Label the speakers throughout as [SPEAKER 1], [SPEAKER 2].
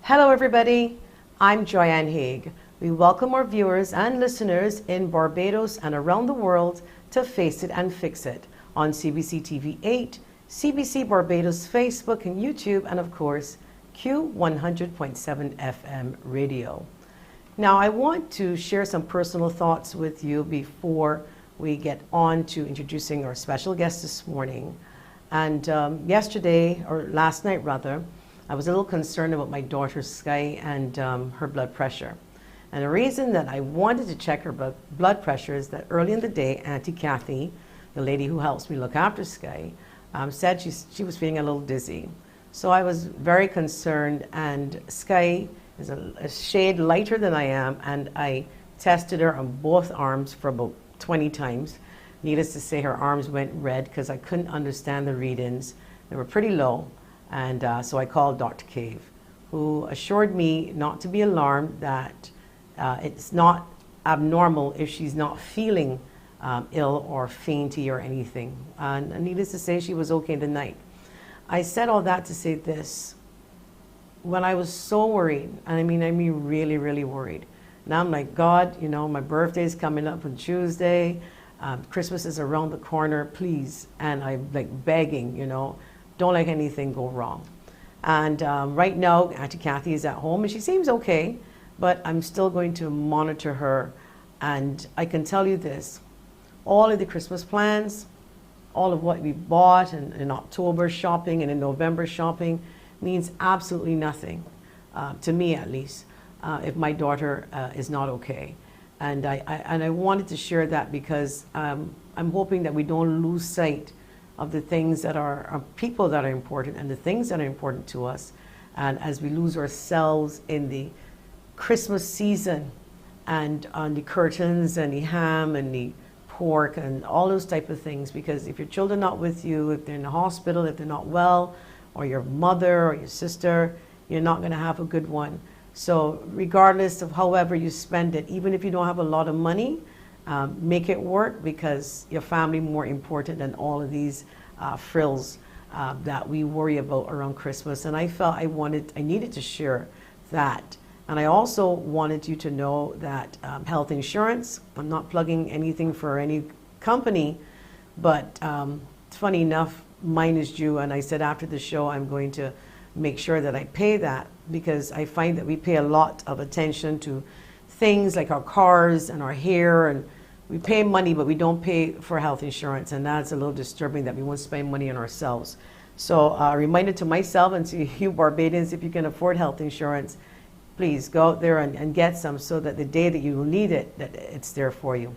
[SPEAKER 1] Hello everybody, I'm Joanne Haigh. We welcome our viewers and listeners in Barbados and around the world to Face It and Fix It on CBC TV 8, CBC Barbados Facebook and YouTube, and of course Q100.7 FM radio. Now I want to share some personal thoughts with you before we get on to introducing our special guest this morning. And yesterday, or last night rather, I was a little concerned about my daughter Sky and her blood pressure. And the reason that I wanted to check her blood pressure is that early in the day, Auntie Kathy, the lady who helps me look after Sky, said she was feeling a little dizzy. So I was very concerned, and Sky is a shade lighter than I am, and I tested her on both arms for about 20 times. Needless to say, her arms went red because I couldn't understand the readings. They were pretty low. And so I called Dr. Cave, who assured me not to be alarmed, that it's not abnormal if she's not feeling ill or fainty or anything. And needless to say, she was okay in the night. I said all that to say this. When I was so worried, and I mean really, really worried. Now I'm like, God, you know, my birthday's coming up on Tuesday. Christmas is around the corner, please. And I'm like begging, you know, don't let anything go wrong. And right now, Auntie Kathy is at home and she seems okay, but I'm still going to monitor her. And I can tell you this, all of the Christmas plans, all of what we bought in October shopping and in November shopping means absolutely nothing, to me at least, if my daughter is not okay. And I wanted to share that because I'm hoping that we don't lose sight of the things that are people that are important and the things that are important to us. And as we lose ourselves in the Christmas season and on the curtains and the ham and the pork and all those type of things, because if your children are not with you, if they're in the hospital, if they're not well, or your mother or your sister, you're not going to have a good one. So regardless of however you spend it, even if you don't have a lot of money, make it work, because your family more important than all of these frills that we worry about around Christmas. And I felt I needed to share that. And I also wanted you to know that health insurance, I'm not plugging anything for any company, but funny enough, mine is due. And I said after the show, I'm going to make sure that I pay that, because I find that we pay a lot of attention to things like our cars and our hair, and we pay money, but we don't pay for health insurance, and that's a little disturbing that we won't spend money on ourselves. So a reminder to myself and to you Barbadians, if you can afford health insurance, please go out there and get some, so that the day that you will need it, that it's there for you.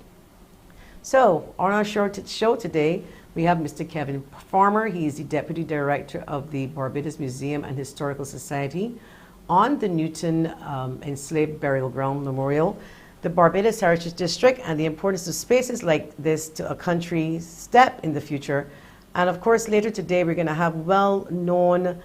[SPEAKER 1] So on our show today, we have Mr. Kevin Farmer. He is the Deputy Director of the Barbados Museum and Historical Society on the Newton Enslaved Burial Ground Memorial, the Barbados Heritage District, and the importance of spaces like this to a country's step in the future. And of course, later today, we're going to have well-known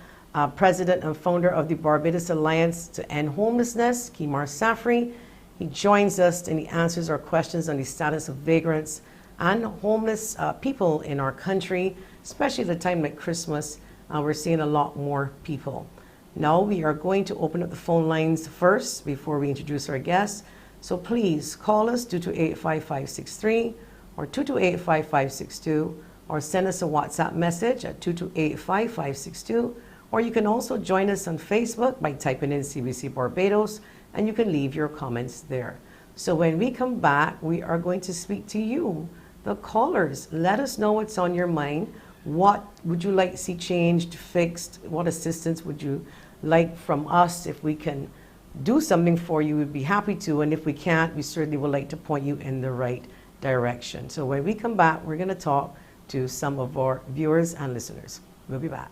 [SPEAKER 1] President and founder of the Barbados Alliance to End Homelessness, KEMAR SAFFREY. He joins us and he answers our questions on the status of vagrants and homeless people in our country, especially at a time like Christmas. We're seeing a lot more people. Now we are going to open up the phone lines first before we introduce our guests. So please call us 228-5563 or 228-5562, or send us a WhatsApp message at 228-5562, or you can also join us on Facebook by typing in CBC Barbados, and you can leave your comments there. So when we come back, we are going to speak to you, the callers. Let us know what's on your mind. What would you like to see changed, fixed? What assistance would you like from us? If we can do something for you, we'd be happy to. And if we can't, we certainly would like to point you in the right direction. So when we come back, we're going to talk to some of our viewers and listeners. We'll be back.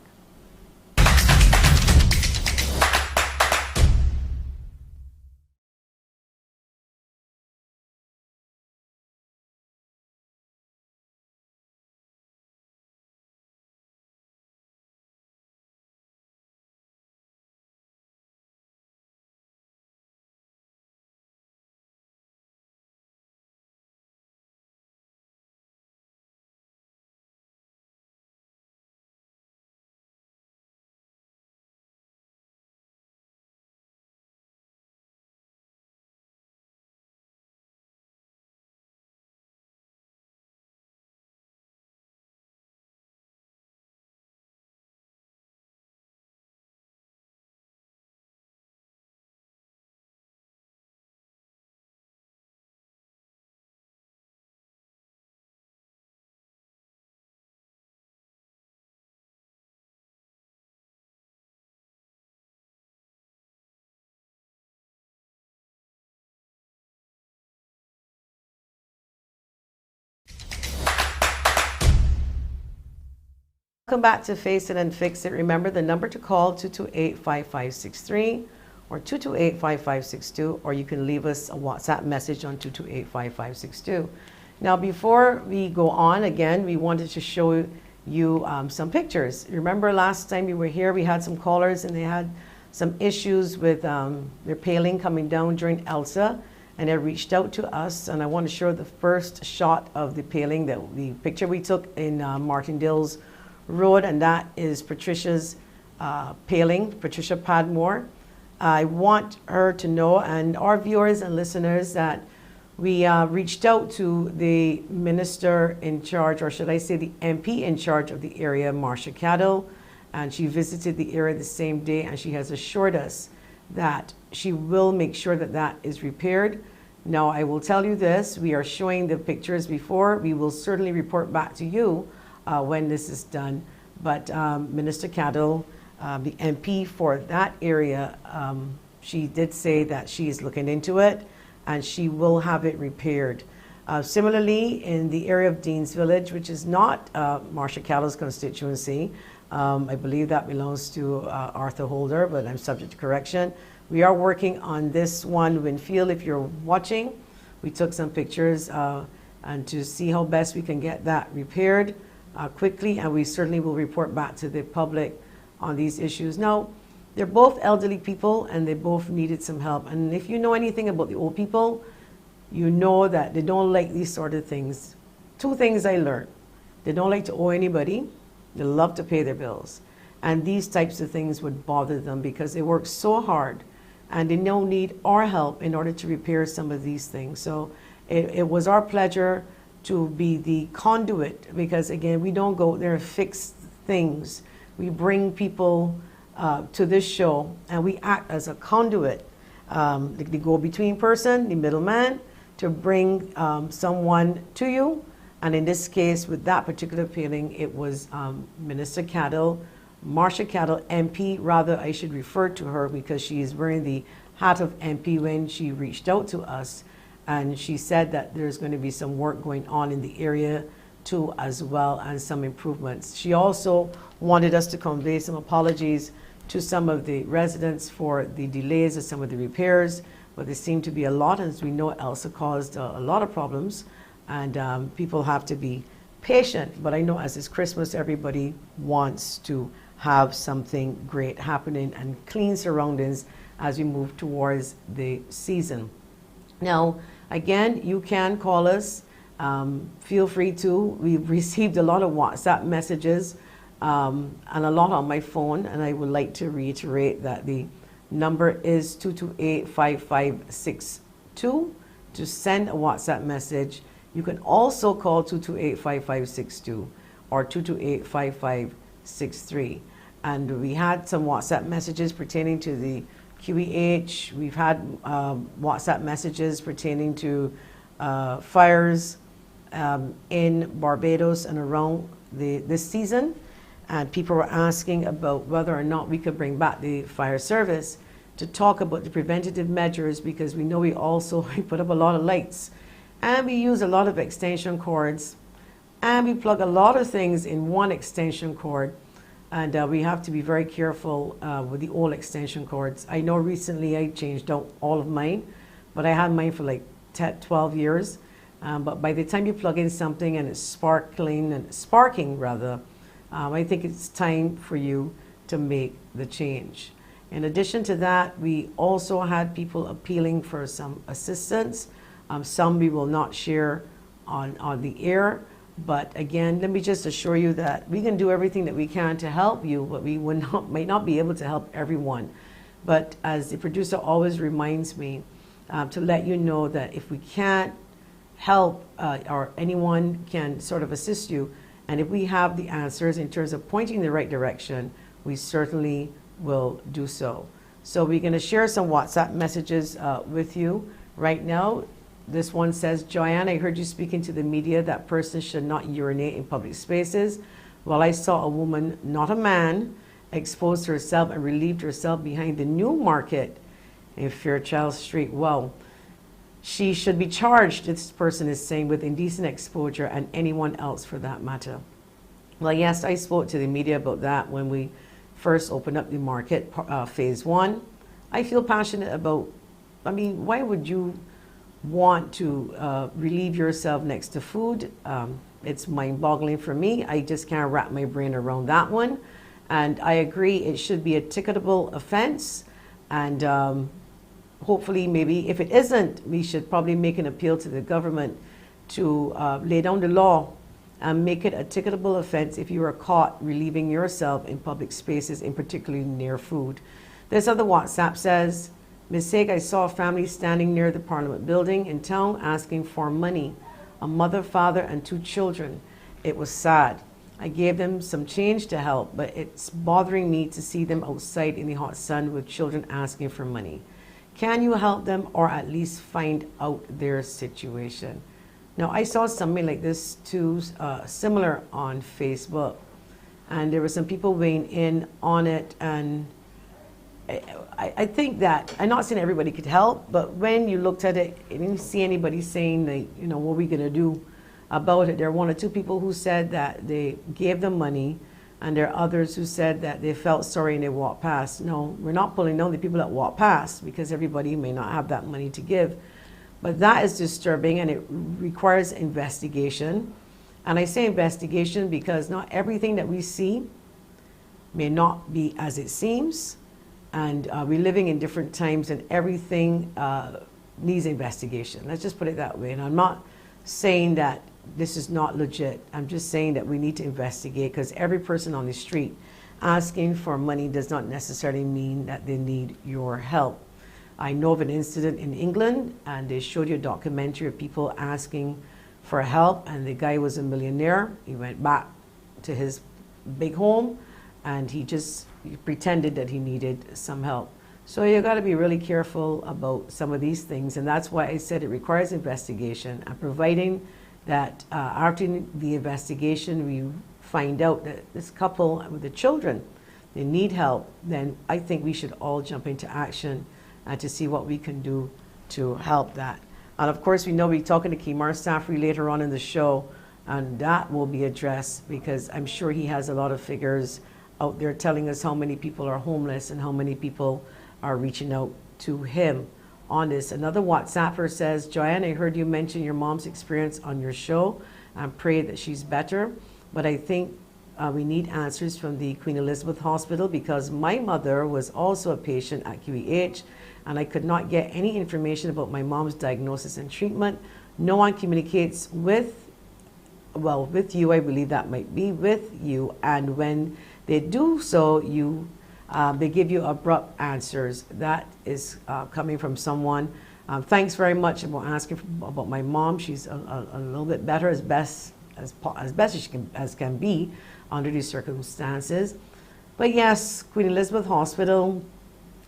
[SPEAKER 1] Welcome back to Face It and Fix It. Remember the number to call 228-5563 or 228-5562, or you can leave us a WhatsApp message on 228-5562. Now, before we go on, again, we wanted to show you some pictures. Remember last time you were here, we had some callers and they had some issues with their paling coming down during Elsa, and they reached out to us, and I want to show the first shot of the paling, the picture we took in Martindale's Road, and that is Patricia's paling, Patricia Padmore. I want her to know, and our viewers and listeners, that we reached out to the minister in charge, or should I say the MP in charge of the area, Marcia Cadell, and she visited the area the same day, and she has assured us that she will make sure that that is repaired. Now, I will tell you this, we are showing the pictures before. We will certainly report back to you when this is done. But Minister Cadell, the MP for that area, she did say that she is looking into it and she will have it repaired. Similarly, in the area of Dean's Village, which is not Marcia Cadell's constituency, I believe that belongs to Arthur Holder, but I'm subject to correction. We are working on this one, Winfield. If you're watching, we took some pictures and to see how best we can get that repaired quickly, and we certainly will report back to the public on these issues. Now, they're both elderly people and they both needed some help. And if you know anything about the old people, you know that they don't like these sort of things. Two things I learned. They don't like to owe anybody. They love to pay their bills. And these types of things would bother them because they work so hard and they now need our help in order to repair some of these things. So it was our pleasure to be the conduit, because again, we don't go there and fix things. We bring people to this show and we act as a conduit, the go-between person, the middleman, to bring someone to you. And in this case, with that particular paling, it was Minister Cadell, Marcia Cadell, MP, rather I should refer to her because she is wearing the hat of MP when she reached out to us. And she said that there's going to be some work going on in the area too as well, and some improvements. She also wanted us to convey some apologies to some of the residents for the delays of some of the repairs, but there seemed to be a lot, as we know Elsa caused a lot of problems, and people have to be patient. But I know as it's Christmas, everybody wants to have something great happening and clean surroundings as we move towards the season. Now, again, you can call us. Feel free to. We've received a lot of WhatsApp messages and a lot on my phone, and I would like to reiterate that the number is 228-5562 to send a WhatsApp message. You can also call 228-5562 or 228-5563. And we had some WhatsApp messages pertaining to the QEH. We've had WhatsApp messages pertaining to fires in Barbados and around this season. And people were asking about whether or not we could bring back the fire service to talk about the preventative measures, because we know we put up a lot of lights and we use a lot of extension cords and we plug a lot of things in one extension cord. And we have to be very careful with the old extension cords. I know recently I changed out all of mine, but I had mine for like 12 years. But by the time you plug in something and it's sparking rather, I think it's time for you to make the change. In addition to that, we also had people appealing for some assistance. Some we will not share on the air. But again, let me just assure you that we can do everything that we can to help you, but we might not be able to help everyone. But as the producer always reminds me, to let you know that if we can't help or anyone can sort of assist you, and if we have the answers in terms of pointing in the right direction, we certainly will do so. So we're going to share some WhatsApp messages with you right now. This one says, Joanne, I heard you speaking to the media that persons should not urinate in public spaces. Well, I saw a woman, not a man, exposed herself and relieved herself behind the New Market in Fairchild Street. Well, she should be charged, this person is saying, with indecent exposure, and anyone else for that matter. Well, yes, I spoke to the media about that when we first opened up the market, phase one. I feel passionate about, I mean, why would you want to relieve yourself next to food? It's mind-boggling for me. I just can't wrap my brain around that one. And I agree it should be a ticketable offense. And hopefully, maybe if it isn't, we should probably make an appeal to the government to lay down the law and make it a ticketable offense if you are caught relieving yourself in public spaces, in particularly near food. This other WhatsApp says, Ms. Haigh, I saw a family standing near the Parliament building in town asking for money, a mother, father, and 2 children. It was sad. I gave them some change to help, but it's bothering me to see them outside in the hot sun with children asking for money. Can you help them or at least find out their situation? Now, I saw something like this too, similar on Facebook, and there were some people weighing in on it, and I think that, I'm not saying everybody could help, but when you looked at it, you didn't see anybody saying, like, you know, what are we going to do about it? There are 1 or 2 people who said that they gave them money, and there are others who said that they felt sorry and they walked past. No, we're not pulling down the people that walk past, because everybody may not have that money to give. But that is disturbing, and it requires investigation. And I say investigation because not everything that we see may not be as it seems. And we're living in different times, and everything needs investigation. Let's just put it that way. And I'm not saying that this is not legit. I'm just saying that we need to investigate, because every person on the street asking for money does not necessarily mean that they need your help. I know of an incident in England, and they showed you a documentary of people asking for help, and the guy was a millionaire. He went back to his big home, and he pretended that he needed some help. So you got to be really careful about some of these things, and that's why I said it requires investigation, and providing that after the investigation we find out that this couple with the children, they need help, then I think we should all jump into action to see what we can do to help that. And of course, we know we're talking to KEMAR SAFFREY later on in the show, and that will be addressed, because I'm sure he has a lot of figures out there telling us how many people are homeless and how many people are reaching out to him on this. Another WhatsApper says, Joanne, I heard you mention your mom's experience on your show. I pray that she's better, but I think we need answers from the Queen Elizabeth Hospital, because my mother was also a patient at QEH, and I could not get any information about my mom's diagnosis and treatment. No one communicates with you, I believe that might be with you, and when they do so, they give you abrupt answers. That is coming from someone. Thanks very much about asking about my mom. She's a little bit better, as best as she can be under these circumstances. But yes, Queen Elizabeth Hospital,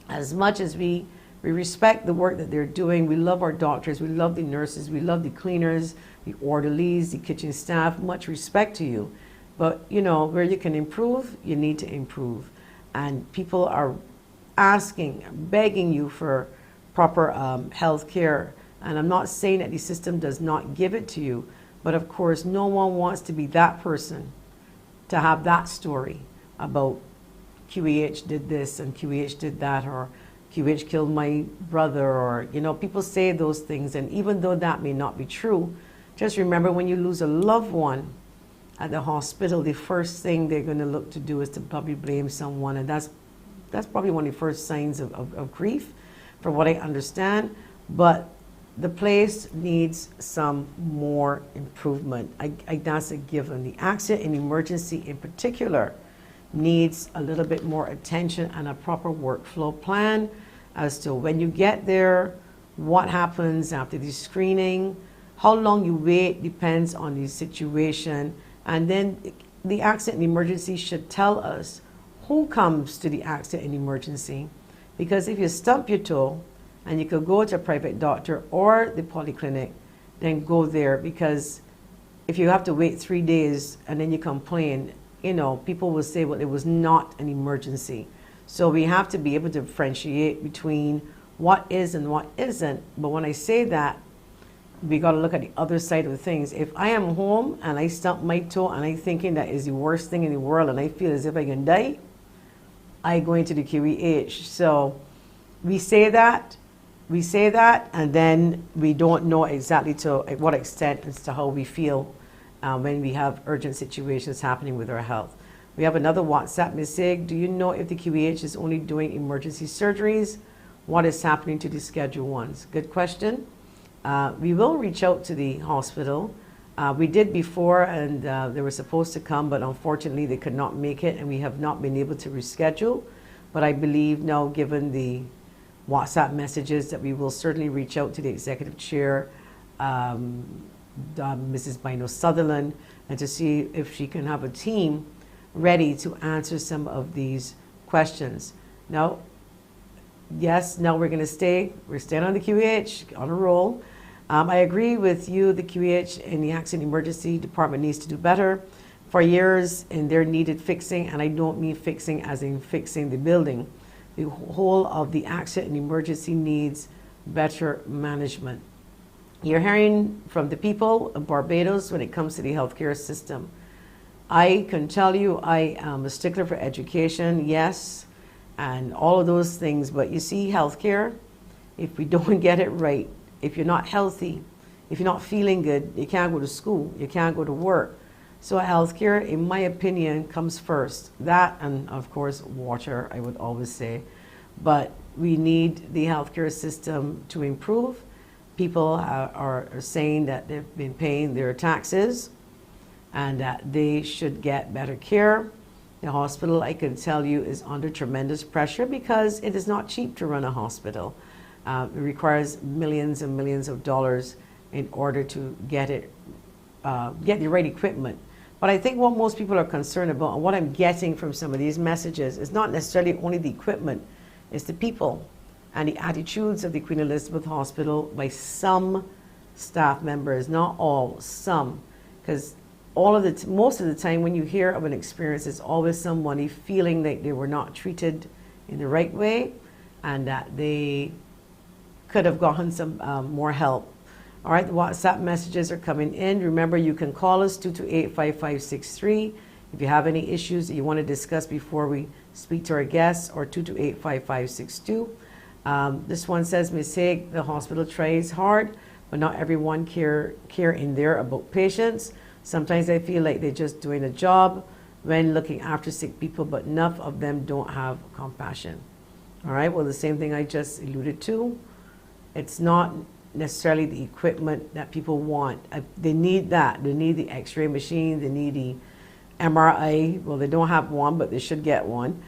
[SPEAKER 1] as much as we respect the work that they're doing, we love our doctors, we love the nurses, we love the cleaners, the orderlies, the kitchen staff, much respect to you. But you know, where you can improve, you need to improve. And people are asking, begging you for proper health care. And I'm not saying that the system does not give it to you, but of course, no one wants to be that person, to have that story about QEH did this and QEH did that, or QEH killed my brother, or, you know, people say those things. And even though that may not be true, just remember, when you lose a loved one at the hospital, the first thing they're going to look to do is to probably blame someone. And that's probably one of the first signs of grief, from what I understand. But the place needs some more improvement. That's a given. The accident and emergency in particular needs a little bit more attention and a proper workflow plan as to when you get there, what happens after the screening, how long you wait depends on the situation. And then the accident and emergency should tell us who comes to the accident and emergency. Because if you stump your toe and you could go to a private doctor or the polyclinic, then go there. Because if you have to wait 3 days and then you complain, you know, people will say, well, it was not an emergency. So we have to be able to differentiate between what is and what isn't. But when I say that, we got to look at the other side of things. If I am home and I stump my toe and I'm thinking that is the worst thing in the world and I feel as if I can die, I go into the QEH. So we say that, and then we don't know exactly to what extent as to how we feel when we have urgent situations happening with our health. We have another WhatsApp. Ms. Sig, do you know if the QEH is only doing emergency surgeries? What is happening to the scheduled ones? Good question. We will reach out to the hospital. We did before, and they were supposed to come, but unfortunately they could not make it, and we have not been able to reschedule. But I believe now, given the WhatsApp messages, that we will certainly reach out to the executive chair, Mrs. Bino Sutherland, and to see if she can have a team ready to answer some of these questions. Now, yes, now we're staying on the QEH, on a roll. I agree with you, the QEH and the Accident Emergency Department needs to do better. For years, and they're needed fixing, and I don't mean fixing as in fixing the building. The whole of the accident and emergency needs better management. You're hearing from the people of Barbados when it comes to the healthcare system. I can tell you I am a stickler for education, yes, and all of those things, but you see, healthcare, if we don't get it right, if you're not healthy, if you're not feeling good, you can't go to school, you can't go to work. So healthcare, in my opinion, comes first. That and, of course, water, I would always say. But we need the healthcare system to improve. People are saying that they've been paying their taxes and that they should get better care. The hospital, I can tell you, is under tremendous pressure because it is not cheap to run a hospital. It requires millions and millions of dollars in order to get the right equipment. But I think what most people are concerned about, and what I'm getting from some of these messages, is not necessarily only the equipment, it's the people and the attitudes of the Queen Elizabeth Hospital by some staff members, not all, some. Because most of the time when you hear of an experience, it's always somebody feeling like they were not treated in the right way and that they could have gotten some more help. All right, the WhatsApp messages are coming in. Remember, you can call us 228-5563 if you have any issues that you want to discuss before we speak to our guests, or 228-5562. This one says, Ms. Haigh, the hospital tries hard, but not everyone care in there about patients. Sometimes I feel like they're just doing a job when looking after sick people, but enough of them don't have compassion. All right, well, the same thing I just alluded to. It's not necessarily the equipment that people want. They need that. They need the x-ray machine. They need the MRI. Well, they don't have one, but they should get one.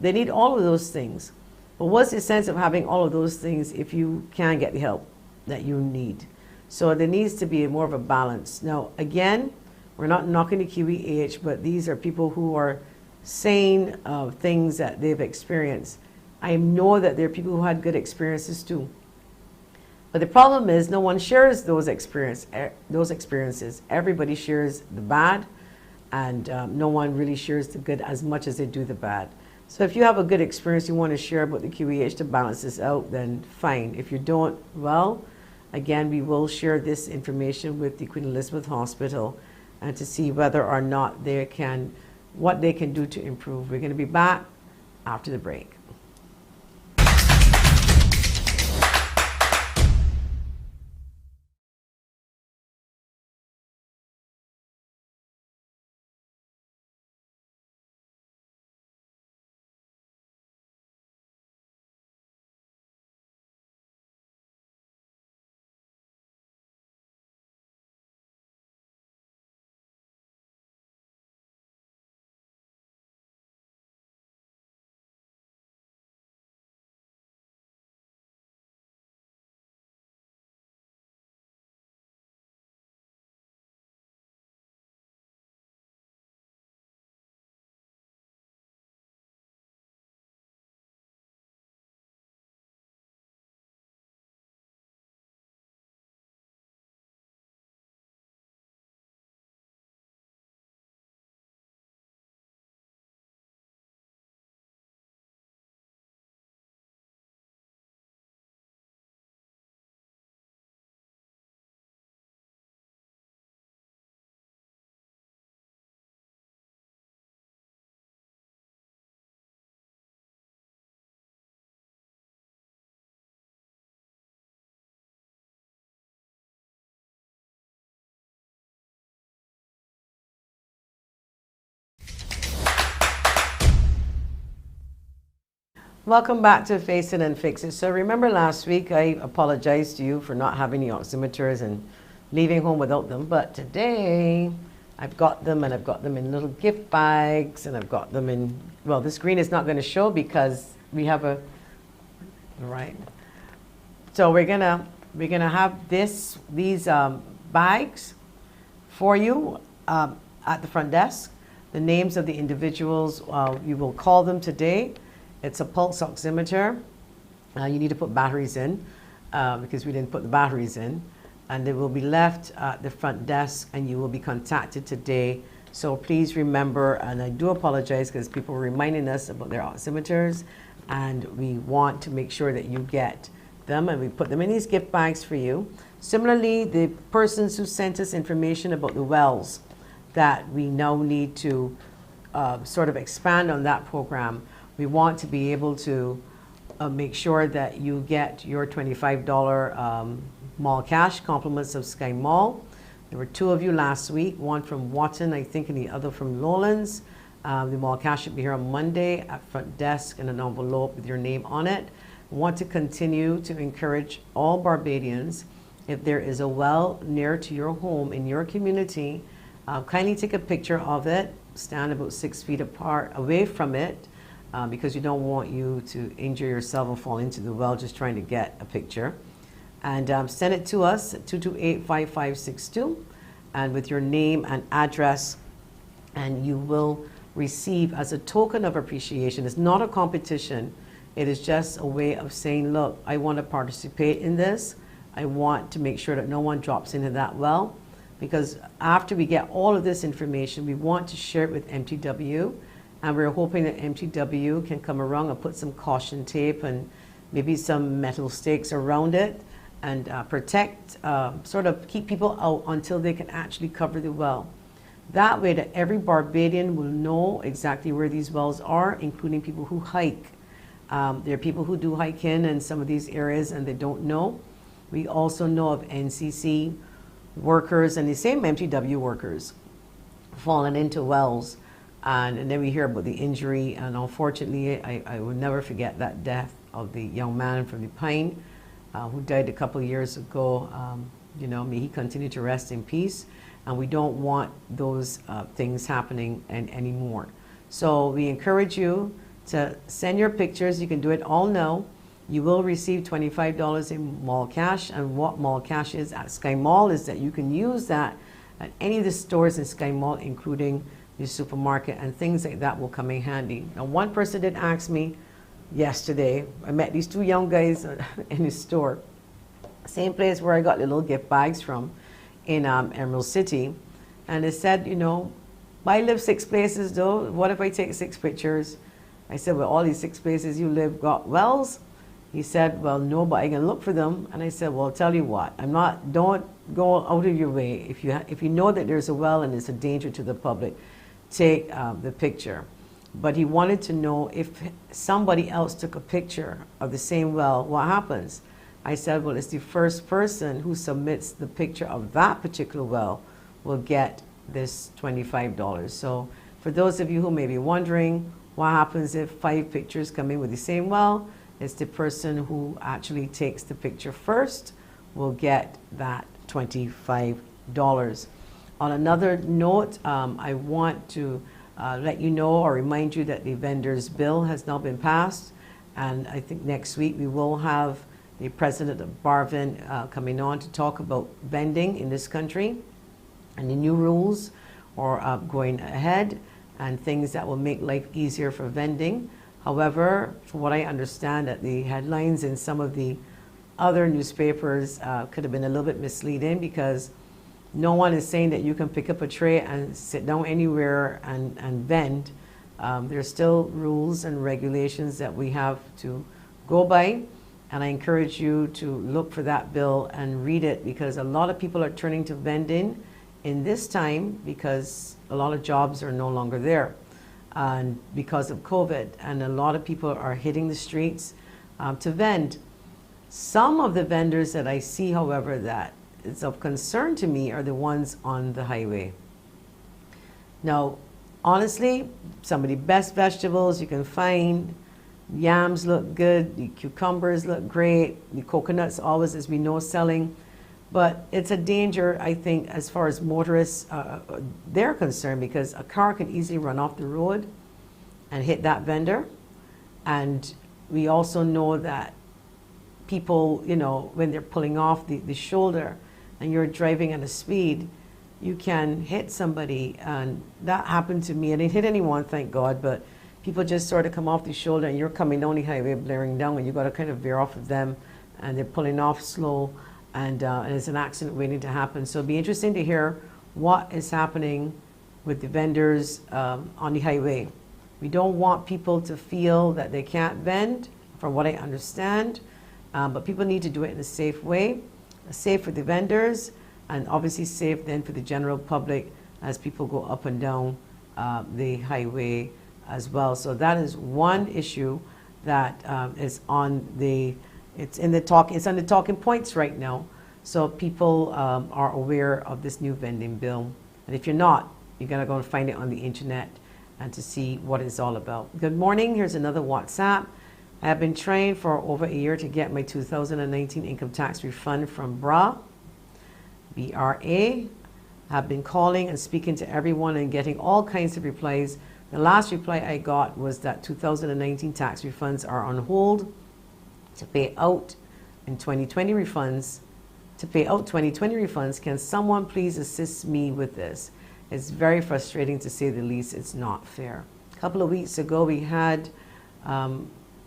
[SPEAKER 1] They need all of those things. But what's the sense of having all of those things if you can't get the help that you need? So there needs to be more of a balance. Now, again, we're not knocking the QEH, but these are people who are saying things that they've experienced. I know that there are people who had good experiences too. But the problem is no one shares those experiences. Everybody shares the bad, and no one really shares the good as much as they do the bad. So if you have a good experience you want to share about the QEH to balance this out, then fine. If you don't, well, again, we will share this information with the Queen Elizabeth Hospital and to see whether or not what they can do to improve. We're going to be back after the break. Welcome back to Face It and Fix It. So remember last week I apologized to you for not having the oximeters and leaving home without them. But today I've got them, and I've got them in little gift bags, and I've got them in, well, the screen is not going to show because we have a, right. So we're gonna have these bags for you at the front desk. The names of the individuals, you will call them today. It's a pulse oximeter. You need to put batteries in because we didn't put the batteries in. And they will be left at the front desk, and you will be contacted today. So please remember, and I do apologize because people were reminding us about their oximeters, and we want to make sure that you get them, and we put them in these gift bags for you. Similarly, the persons who sent us information about the wells, that we now need to sort of expand on that program. We want to be able to make sure that you get your $25 mall cash compliments of Sky Mall. There were 2 of you last week, one from Watton, I think, and the other from Lowlands. The mall cash should be here on Monday at front desk in an envelope with your name on it. We want to continue to encourage all Barbadians, if there is a well near to your home in your community, kindly take a picture of it, stand about 6 feet apart away from it, because you don't want you to injure yourself and fall into the well just trying to get a picture. And send it to us at 228-5562, and with your name and address, and you will receive, as a token of appreciation. It's not a competition. It is just a way of saying, look, I want to participate in this. I want to make sure that no one drops into that well, because after we get all of this information, we want to share it with MTW, and we're hoping that MTW can come around and put some caution tape and maybe some metal stakes around it, and protect, sort of keep people out until they can actually cover the well. That way that every Barbadian will know exactly where these wells are, including people who hike. There are people who do hike in some of these areas and they don't know. We also know of NCC workers and the same MTW workers falling into wells, and then we hear about the injury, and unfortunately I will never forget that death of the young man from the Pine who died a couple of years ago. You know, may he continue to rest in peace, and we don't want those things happening anymore. So we encourage you to send your pictures. You can do it all now. You will receive $25 in mall cash, and what mall cash is at Sky Mall is that you can use that at any of the stores in Sky Mall, including the supermarket, and things like that will come in handy. Now, one person did ask me yesterday, I met these 2 young guys in the store, same place where I got the little gift bags from in Emerald City, and they said, you know, I live 6 places though, what if I take 6 pictures? I said, well, all these 6 places you live got wells? He said, well, no, but I can look for them. And I said, well, I'll tell you what, don't go out of your way. If you know that there's a well and it's a danger to the public, take the picture. But he wanted to know if somebody else took a picture of the same well, what happens? I said, well, it's the first person who submits the picture of that particular well will get this $25. So for those of you who may be wondering, what happens if 5 pictures come in with the same well? It's the person who actually takes the picture first will get that $25. On another note, I want to let you know or remind you that the vendor's bill has now been passed, and I think next week we will have the president of Barvin coming on to talk about vending in this country and the new rules or going ahead and things that will make life easier for vending. However, from what I understand, that the headlines in some of the other newspapers could have been a little bit misleading, because no one is saying that you can pick up a tray and sit down anywhere and vend. There's still rules and regulations that we have to go by, and I encourage you to look for that bill and read it, because a lot of people are turning to vending in this time because a lot of jobs are no longer there, and because of COVID, and a lot of people are hitting the streets to vend. Some of the vendors that I see, however, that is of concern to me are the ones on the highway. Now, honestly, some of the best vegetables you can find, Yams look good, the cucumbers look great, the coconuts always, as we know, selling. But it's a danger, I think, as far as motorists, they're concerned, because a car can easily run off the road and hit that vendor. And we also know that people, you know, when they're pulling off the shoulder and you're driving at a speed, you can hit somebody. And that happened to me. I didn't hit anyone, thank God, but people just sort of come off the shoulder and you're coming down the highway blaring down, and you got to kind of veer off of them, and they're pulling off slow, and it's an accident waiting to happen. So it'll be interesting to hear what is happening with the vendors on the highway. We don't want people to feel that they can't vend, from what I understand, but people need to do it in a safe way, safe for the vendors, and obviously safe then for the general public as people go up and down the highway as well. So that is one issue that is on the, it's on the talking points right now. So people are aware of this new vending bill. And if you're not, you gotta go and find it on the internet and to see what it's all about. Good morning, here's another WhatsApp. I have been trying for over a year to get my 2019 income tax refund from BRA. BRA. Have been calling and speaking to everyone and getting all kinds of replies. The last reply I got was that 2019 tax refunds are on hold to pay out in 2020 refunds. To pay out 2020 refunds, can someone please assist me with this? It's very frustrating, to say the least. It's not fair. A couple of weeks ago, we had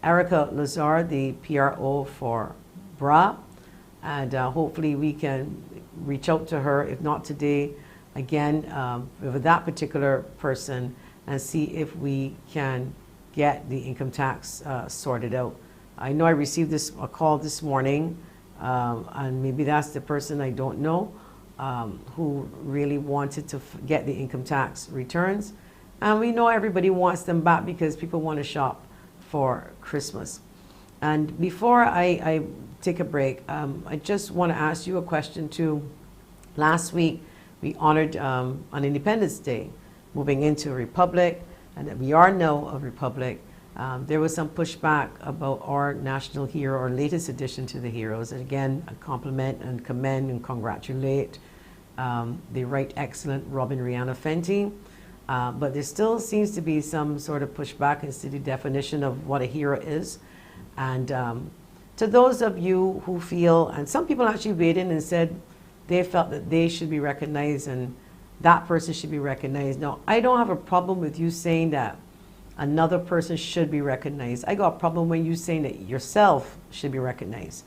[SPEAKER 1] Erica Lazar, the PRO for BRA, and hopefully we can reach out to her, if not today, again, with that particular person, and see if we can get the income tax sorted out. I know I received a call this morning, and maybe that's the person, I don't know, who really wanted to get the income tax returns. And we know everybody wants them back because people want to shop for Christmas. And before I take a break, I just want to ask you a question too. Last week, we honored on Independence Day, moving into a republic, and that we are now a republic. There was some pushback about our national hero, our latest addition to the heroes. And again, I compliment and commend and congratulate the right excellent Robin Rihanna Fenty. But there still seems to be some sort of pushback as to the definition of what a hero is. And to those of you who feel, and some people actually weighed in and said they felt that they should be recognized and that person should be recognized. Now, I don't have a problem with you saying that another person should be recognized. I got a problem when you saying that yourself should be recognized.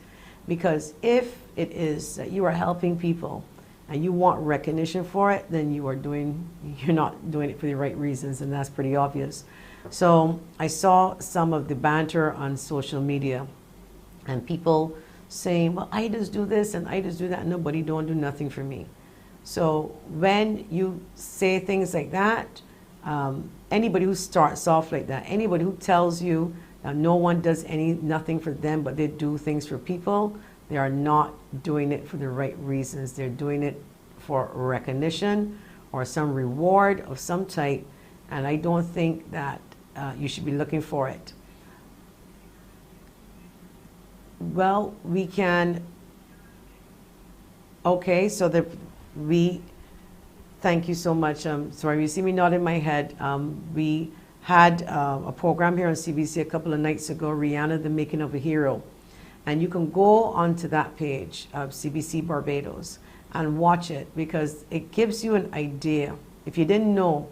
[SPEAKER 1] Because if it is that you are helping people and you want recognition for it, then you're not doing it for the right reasons, and that's pretty obvious. So I saw some of the banter on social media and people saying, well, I just do this and I just do that, and nobody don't do nothing for me. So when you say things like that, anybody who starts off like that, anybody who tells you that no one does nothing for them but they do things for people, they are not doing it for the right reasons. They're doing it for recognition or some reward of some type, and I don't think that you should be looking for it. Well, we can, okay, so thank you so much. Sorry, you see me nodding my head. We had a program here on CBC a couple of nights ago, Rihanna, the Making of a Hero. And you can go onto that page of CBC Barbados and watch it, because it gives you an idea, if you didn't know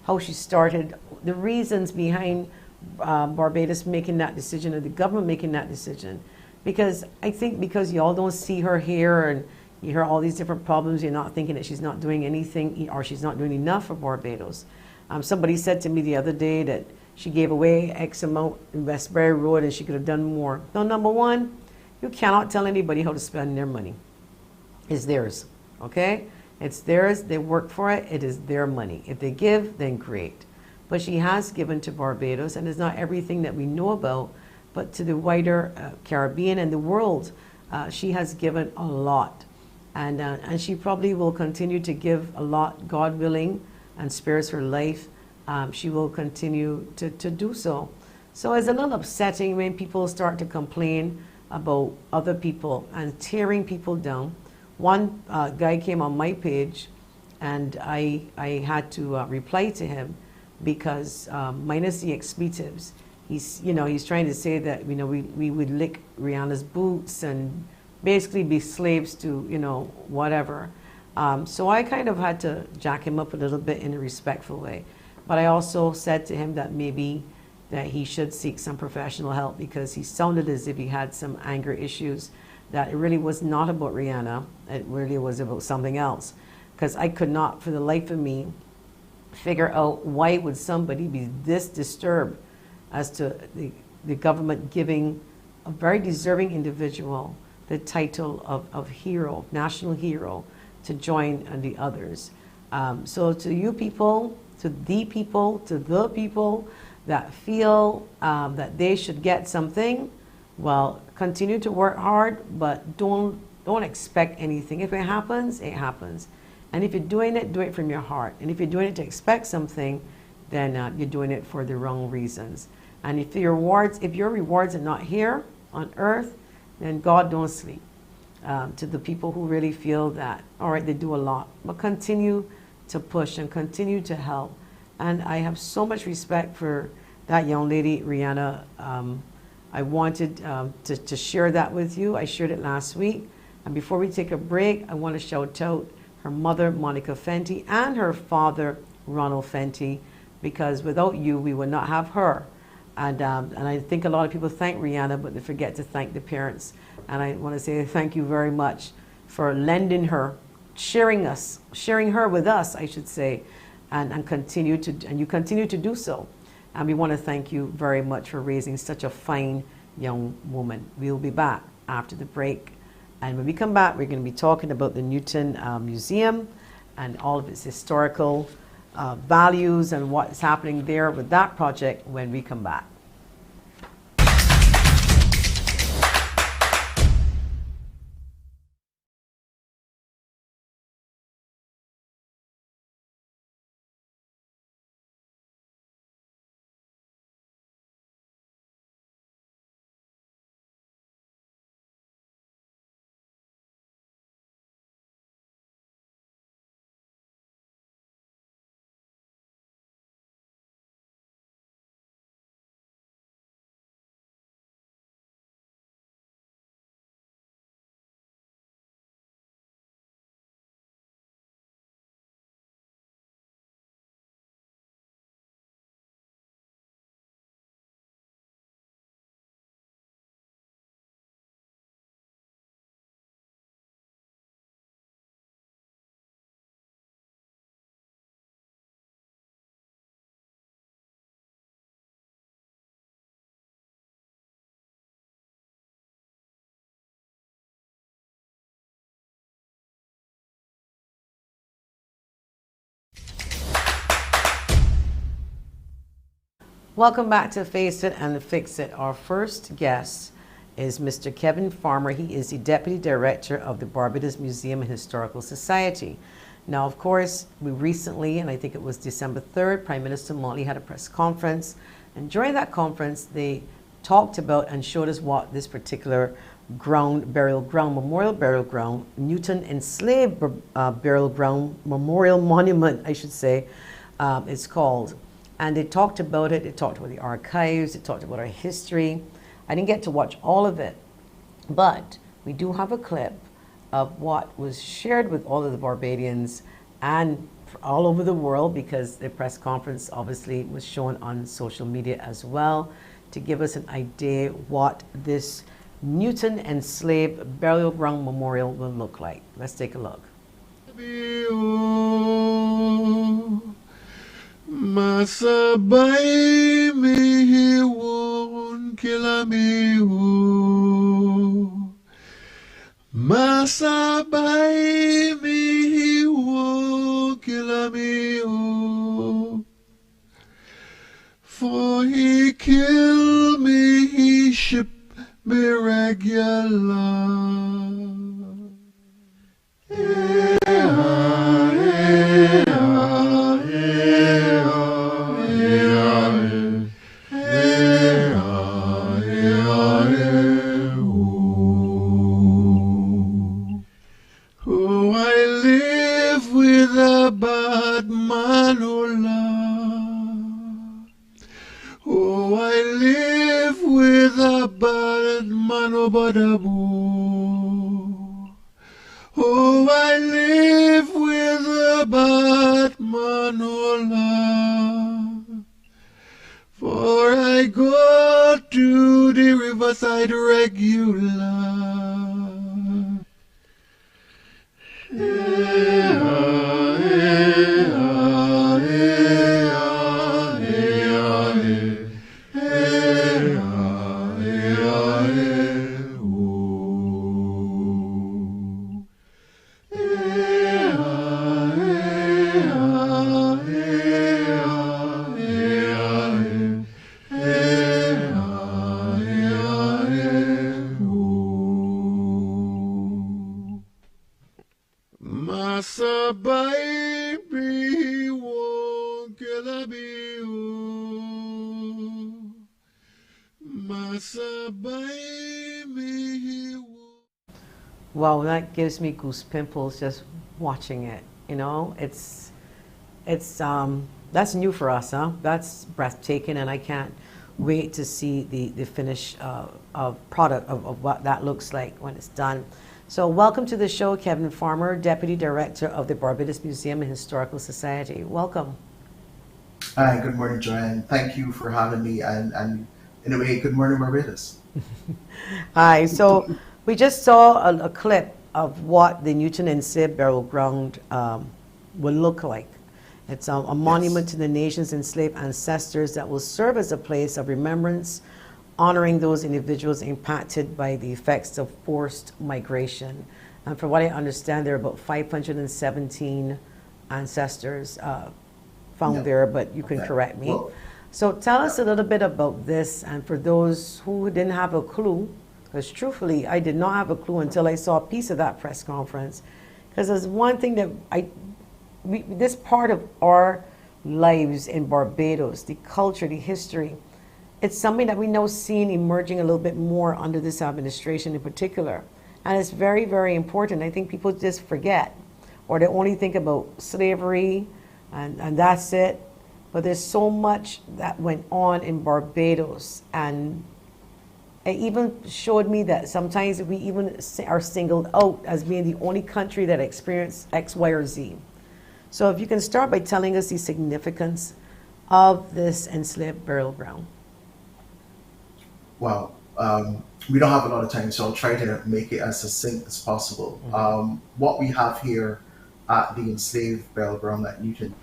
[SPEAKER 1] how she started, the reasons behind Barbados making that decision, or the government making that decision. Because I think because y'all don't see her here and you hear all these different problems, you're not thinking that she's not doing anything or she's not doing enough for Barbados. Somebody said to me the other day that she gave away X amount in Westbury Road and she could have done more. No, number one, you cannot tell anybody how to spend their money. It's theirs, okay? It's theirs, they work for it, it is their money. If they give, then great. But she has given to Barbados, and it's not everything that we know about, but to the wider Caribbean and the world. She has given a lot. And she probably will continue to give a lot, God willing, and spares her life. She will continue to do so. So it's a little upsetting when people start to complain about other people and tearing people down. One guy came on my page, and I had to reply to him because minus the expletives, he's trying to say that we would lick Rihanna's boots and basically be slaves to whatever. So I kind of had to jack him up a little bit in a respectful way, but I also said to him that maybe that he should seek some professional help, because he sounded as if he had some anger issues, that it really was not about Rihanna, it really was about something else. Because I could not for the life of me figure out why would somebody be this disturbed as to the government giving a very deserving individual the title of hero, national hero, to join the others. So to you people, to the people that feel that they should get something, well, continue to work hard, but don't expect anything. If it happens, it happens. And if you're doing it, do it from your heart. And if you're doing it to expect something, then you're doing it for the wrong reasons. And if your rewards are not here on earth, then God don't sleep. To the people who really feel that, all right, they do a lot, but continue to push and continue to help. And I have so much respect for that young lady, Rihanna. I wanted to share that with you. I shared it last week. And before we take a break, I want to shout out her mother, Monica Fenty, and her father, Ronald Fenty, because without you, we would not have her. And I think a lot of people thank Rihanna, but they forget to thank the parents. And I want to say thank you very much for lending her, sharing her with us, I should say, and you continue to do so. And we want to thank you very much for raising such a fine young woman. We'll be back after the break. And when we come back, we're going to be talking about the Newton Museum and all of its historical values and what's happening there with that project when we come back. Welcome back to Face It and Fix It. Our first guest is Mr. Kevin Farmer. He is the Deputy Director of the Barbados Museum and Historical Society. Now, of course, we recently, and I think it was December 3rd, Prime Minister Motley had a press conference. And during that conference, they talked about and showed us what this particular memorial burial ground, Newton Enslaved Burial Ground Memorial Monument, I should say, is called. And they talked about it, they talked about the archives, they talked about our history. I didn't get to watch all of it, but we do have a clip of what was shared with all of the Barbadians and all over the world, because the press conference obviously was shown on social media as well, to give us an idea what this Newton Enslaved Burial Ground Memorial will look like. Let's take a look.
[SPEAKER 2] Masabay mi won kilami Masabay mi won kilami For he killed me, he shipped me regular. Oh, I live with a bad man, oh Lord. Oh, I live with a bad man, oh Badabo. Oh, I live with a bad man, oh Lord. For I go to the riverside regular. Massa baby won't kill me, oh. Massa baby won't.
[SPEAKER 1] Wow, that gives me goose pimples just watching it. That's new for us, huh? That's breathtaking, and I can't wait to see the finished product of what that looks like when it's done. So welcome to the show, Kevin Farmer, Deputy Director of the Barbados Museum and Historical Society. Welcome.
[SPEAKER 3] Hi, good morning, Joanne. Thank you for having me, and in a way, good morning, Barbados.
[SPEAKER 1] Hi, so we just saw a clip of what the Newton Enslaved Burial Ground will look like. It's a monument to the nation's enslaved ancestors that will serve as a place of remembrance, honoring those individuals impacted by the effects of forced migration. And from what I understand, there are about 517 ancestors found there, but you can correct me.
[SPEAKER 3] Well,
[SPEAKER 1] So tell us a little bit about this, and for those who didn't have a clue, because truthfully, I did not have a clue until I saw a piece of that press conference, because there's one thing that this part of our lives in Barbados, the culture, the history, it's something that we now seen emerging a little bit more under this administration in particular. And it's very, very important. I think people just forget, or they only think about slavery and that's it. But there's so much that went on in Barbados, and it even showed me that sometimes we even are singled out as being the only country that experienced X, Y, or Z. So if you can start by telling us the significance of this enslaved burial ground.
[SPEAKER 3] Well, we don't have a lot of time, so I'll try to make it as succinct as possible. What we have here at the enslaved burial ground at Newton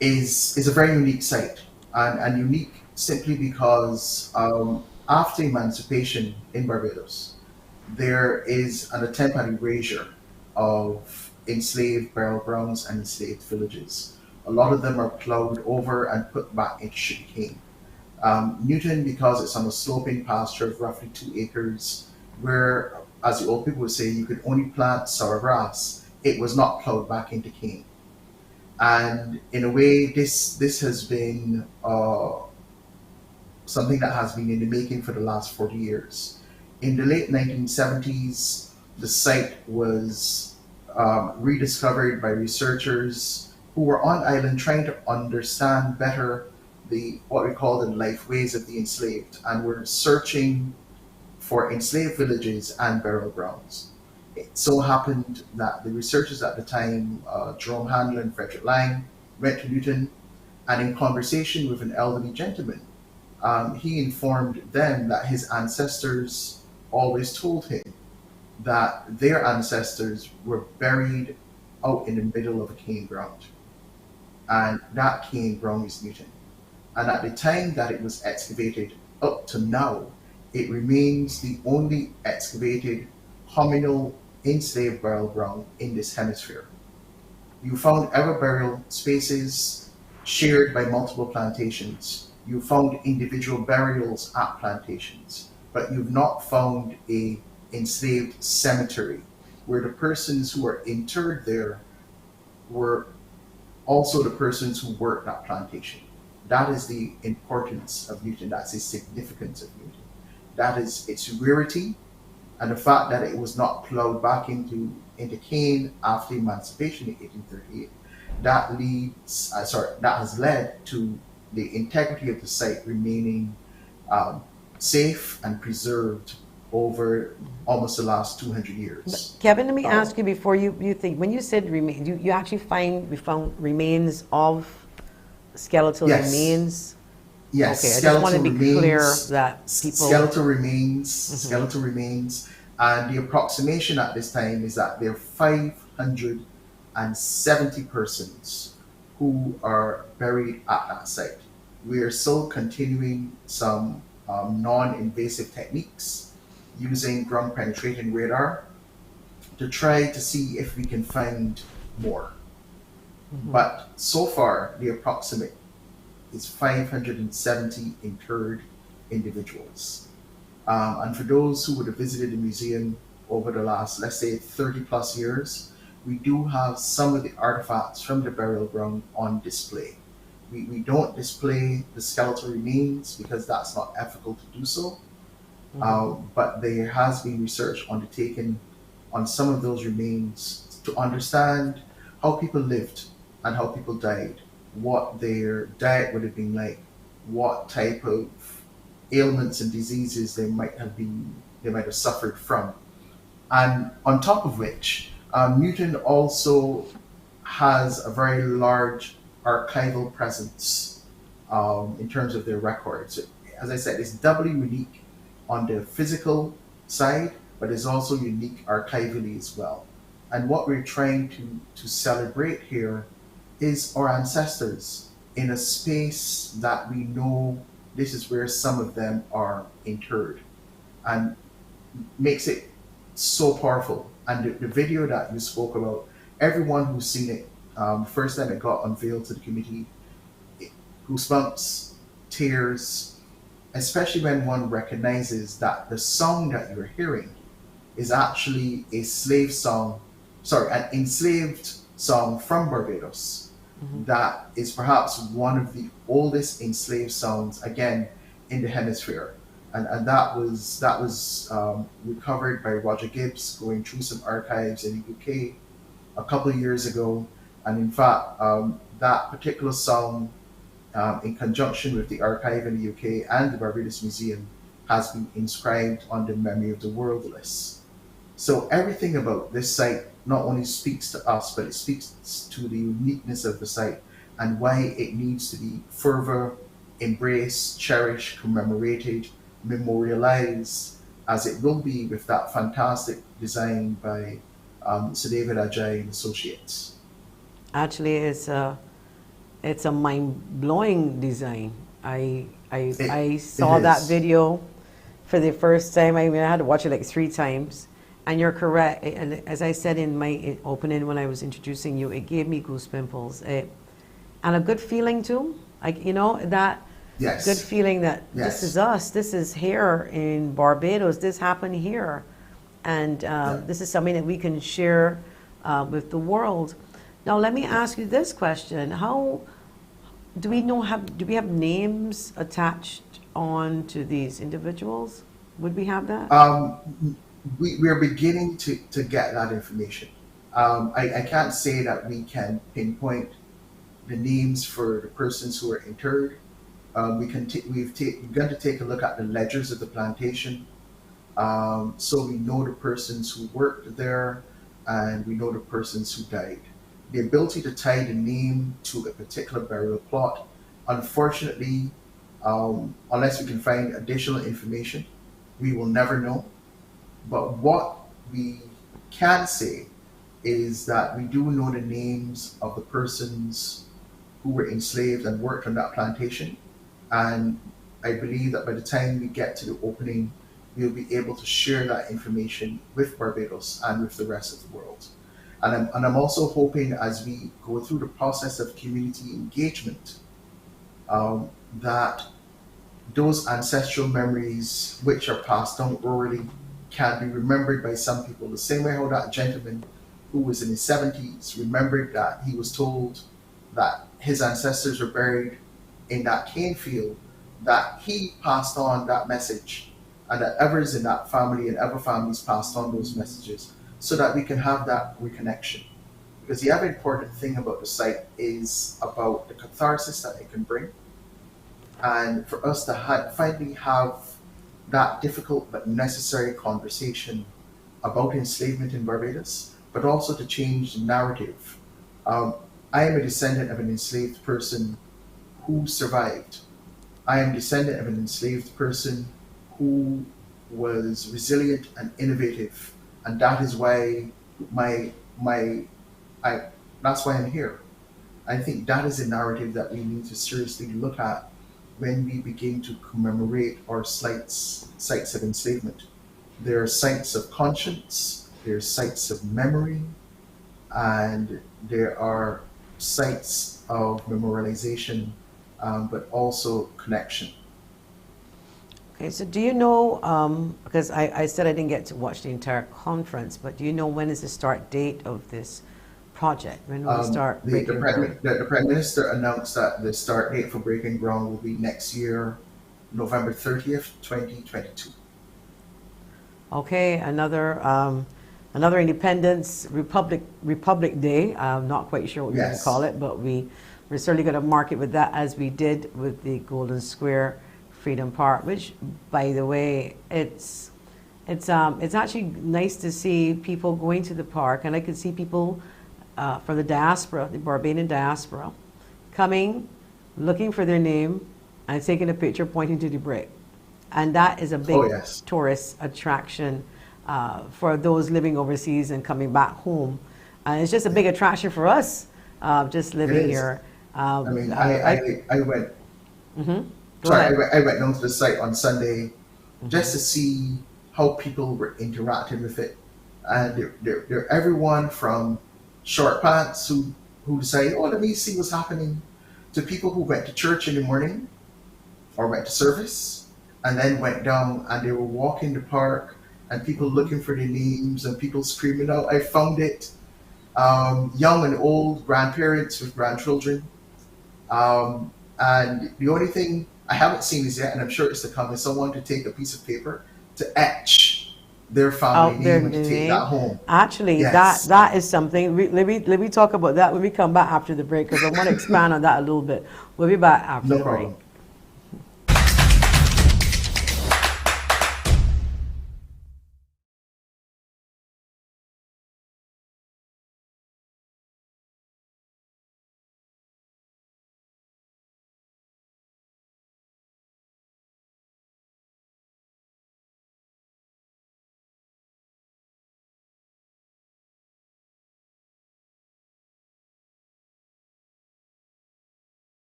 [SPEAKER 3] is a very unique site, and unique simply because after emancipation in Barbados, there is an attempt at erasure of enslaved burial grounds and enslaved villages. A lot of them are plowed over and put back into sugarcane. Newton, because it's on a sloping pasture of roughly 2 acres, where, as the old people would say, you could only plant sour grass, it was not plowed back into cane. And in a way, this has been something that has been in the making for the last 40 years. In the late 1970s, the site was rediscovered by researchers who were on island trying to understand better what we call the life ways of the enslaved, and were searching for enslaved villages and burial grounds. It so happened that the researchers at the time, Jerome Handler and Frederick Lang, went to Newton, and in conversation with an elderly gentleman, he informed them that his ancestors always told him that their ancestors were buried out in the middle of a cane ground. And that cane ground is Newton. And at the time that it was excavated up to now, it remains the only excavated communal enslaved burial ground in this hemisphere. You found ever burial spaces shared by multiple plantations. You found individual burials at plantations, but you've not found a enslaved cemetery where the persons who are interred there were also the persons who worked that plantation. That is the importance of Newton. That's the significance of Newton. that is its rarity and the fact that it was not plowed back into cane after emancipation in 1838, that has led to the integrity of the site remaining um, safe and preserved over almost the last 200 years.
[SPEAKER 1] Kevin, let me
[SPEAKER 3] Um,
[SPEAKER 1] ask you before you think, when you said remain, you actually we found remains of skeletal
[SPEAKER 3] yes,
[SPEAKER 1] remains?
[SPEAKER 3] yes,
[SPEAKER 1] Okay, I just want to be clear that people,
[SPEAKER 3] skeletal remains, and the approximation at this time is that there are 570 persons who are buried at that site. We are still continuing some non-invasive techniques using ground penetrating radar to try to see if we can find more. But so far, the approximate is 570 interred individuals. And for those who would have visited the museum over the last, let's say, 30 plus years, we do have some of the artifacts from the burial ground on display. We don't display the skeletal remains because that's not ethical to do so. But there has been research undertaken on some of those remains to understand how people lived and how people died, what their diet would have been like, what type of ailments and diseases they might have suffered from. And on top of which, Newton also has a very large archival presence in terms of their records. As I said, it's doubly unique on the physical side, but it's also unique archivally as well. And what we're trying to celebrate here is our ancestors in a space that we know this is where some of them are interred, and makes it so powerful. And the video that you spoke about, everyone who's seen it, first time it got unveiled to the committee, goosebumps, tears, especially when one recognizes that the song that you're hearing is actually a slave song, sorry, an enslaved song from Barbados that is perhaps one of the oldest enslaved songs, again, in the hemisphere. And that was recovered by Roger Gibbs going through some archives in the UK a couple of years ago. And in fact, that particular song, in conjunction with the archive in the UK and the Barbados Museum, has been inscribed on the Memory of the World list. So everything about this site not only speaks to us, but it speaks to the uniqueness of the site and why it needs to be further embraced, cherished, commemorated, memorialized, as it will be with that fantastic design by Sir David Ajay and Associates.
[SPEAKER 1] actually, it's a mind-blowing design. I saw
[SPEAKER 3] it
[SPEAKER 1] that
[SPEAKER 3] is.
[SPEAKER 1] video for the first time. I mean, I had to watch it like 3 times. And you're correct. And as I said in my opening when I was introducing you, it gave me goosebumps. And a good feeling too. Like, that
[SPEAKER 3] Yes.
[SPEAKER 1] good feeling that
[SPEAKER 3] Yes.
[SPEAKER 1] this is us. This is here in Barbados. This happened here. And this is something that we can share with the world. Now, let me ask you this question. How do we have names attached on to these individuals? Would we have that?
[SPEAKER 3] We are beginning to get that information. I can't say that we can pinpoint the names for the persons who are interred. We've begun to take a look at the ledgers of the plantation, so we know the persons who worked there and we know the persons who died. The ability to tie the name to a particular burial plot, unfortunately, unless we can find additional information, we will never know. But what we can say is that we do know the names of the persons who were enslaved and worked on that plantation. And I believe that by the time we get to the opening, we'll be able to share that information with Barbados and with the rest of the world. And I'm also hoping, as we go through the process of community engagement, that those ancestral memories which are passed down orally can be remembered by some people, the same way how that gentleman who was in his 70s remembered that he was told that his ancestors were buried in that cane field, that he passed on that message and that others in that family and other families passed on those messages so that we can have that reconnection. Because the other important thing about the site is about the catharsis that it can bring, and for us to finally have that difficult but necessary conversation about enslavement in Barbados, but also to change the narrative. Um, I am a descendant of an enslaved person who survived. I am a descendant of an enslaved person who was resilient and innovative, and that is why my my I that's why I'm here. I think that is a narrative that we need to seriously look at when we begin to commemorate our sites of enslavement. There are sites of conscience, there are sites of memory, and there are sites of memorialization, but also connection.
[SPEAKER 1] Okay, so do you know, because I said I didn't get to watch the entire conference, but do you know when is the start date of this project? When will we start breaking ground?
[SPEAKER 3] The Prime Minister announced that the start date for Breaking Ground will be next year, November 30th, 2022.
[SPEAKER 1] Okay, another Independence Republic Day. I'm not quite sure what we're going to call it, but we're certainly going to mark it with that, as we did with the Golden Square Freedom Park, which, by the way, it's actually nice to see people going to the park, and I could see people from the diaspora, the Barbadian diaspora, coming, looking for their name, and taking a picture pointing to the brick. And that is a big tourist attraction for those living overseas and coming back home. And it's just a big attraction for us, just living here.
[SPEAKER 3] I mean, I went. I went down to the site on Sunday just to see how people were interacting with it, and they're everyone from short pants who say, "Oh, let me see what's happening," to people who went to church in the morning or went to service and then went down and they were walking the park and people looking for their names and people screaming out, "I found it!" Young and old, grandparents with grandchildren. And the only thing I haven't seen is yet, and I'm sure it's to come, is someone to take a piece of paper to etch their family name and to take that home.
[SPEAKER 1] Actually, that is something. Let me talk about that when we come back after the break, because I want to expand on that a little bit. We'll be back after the break.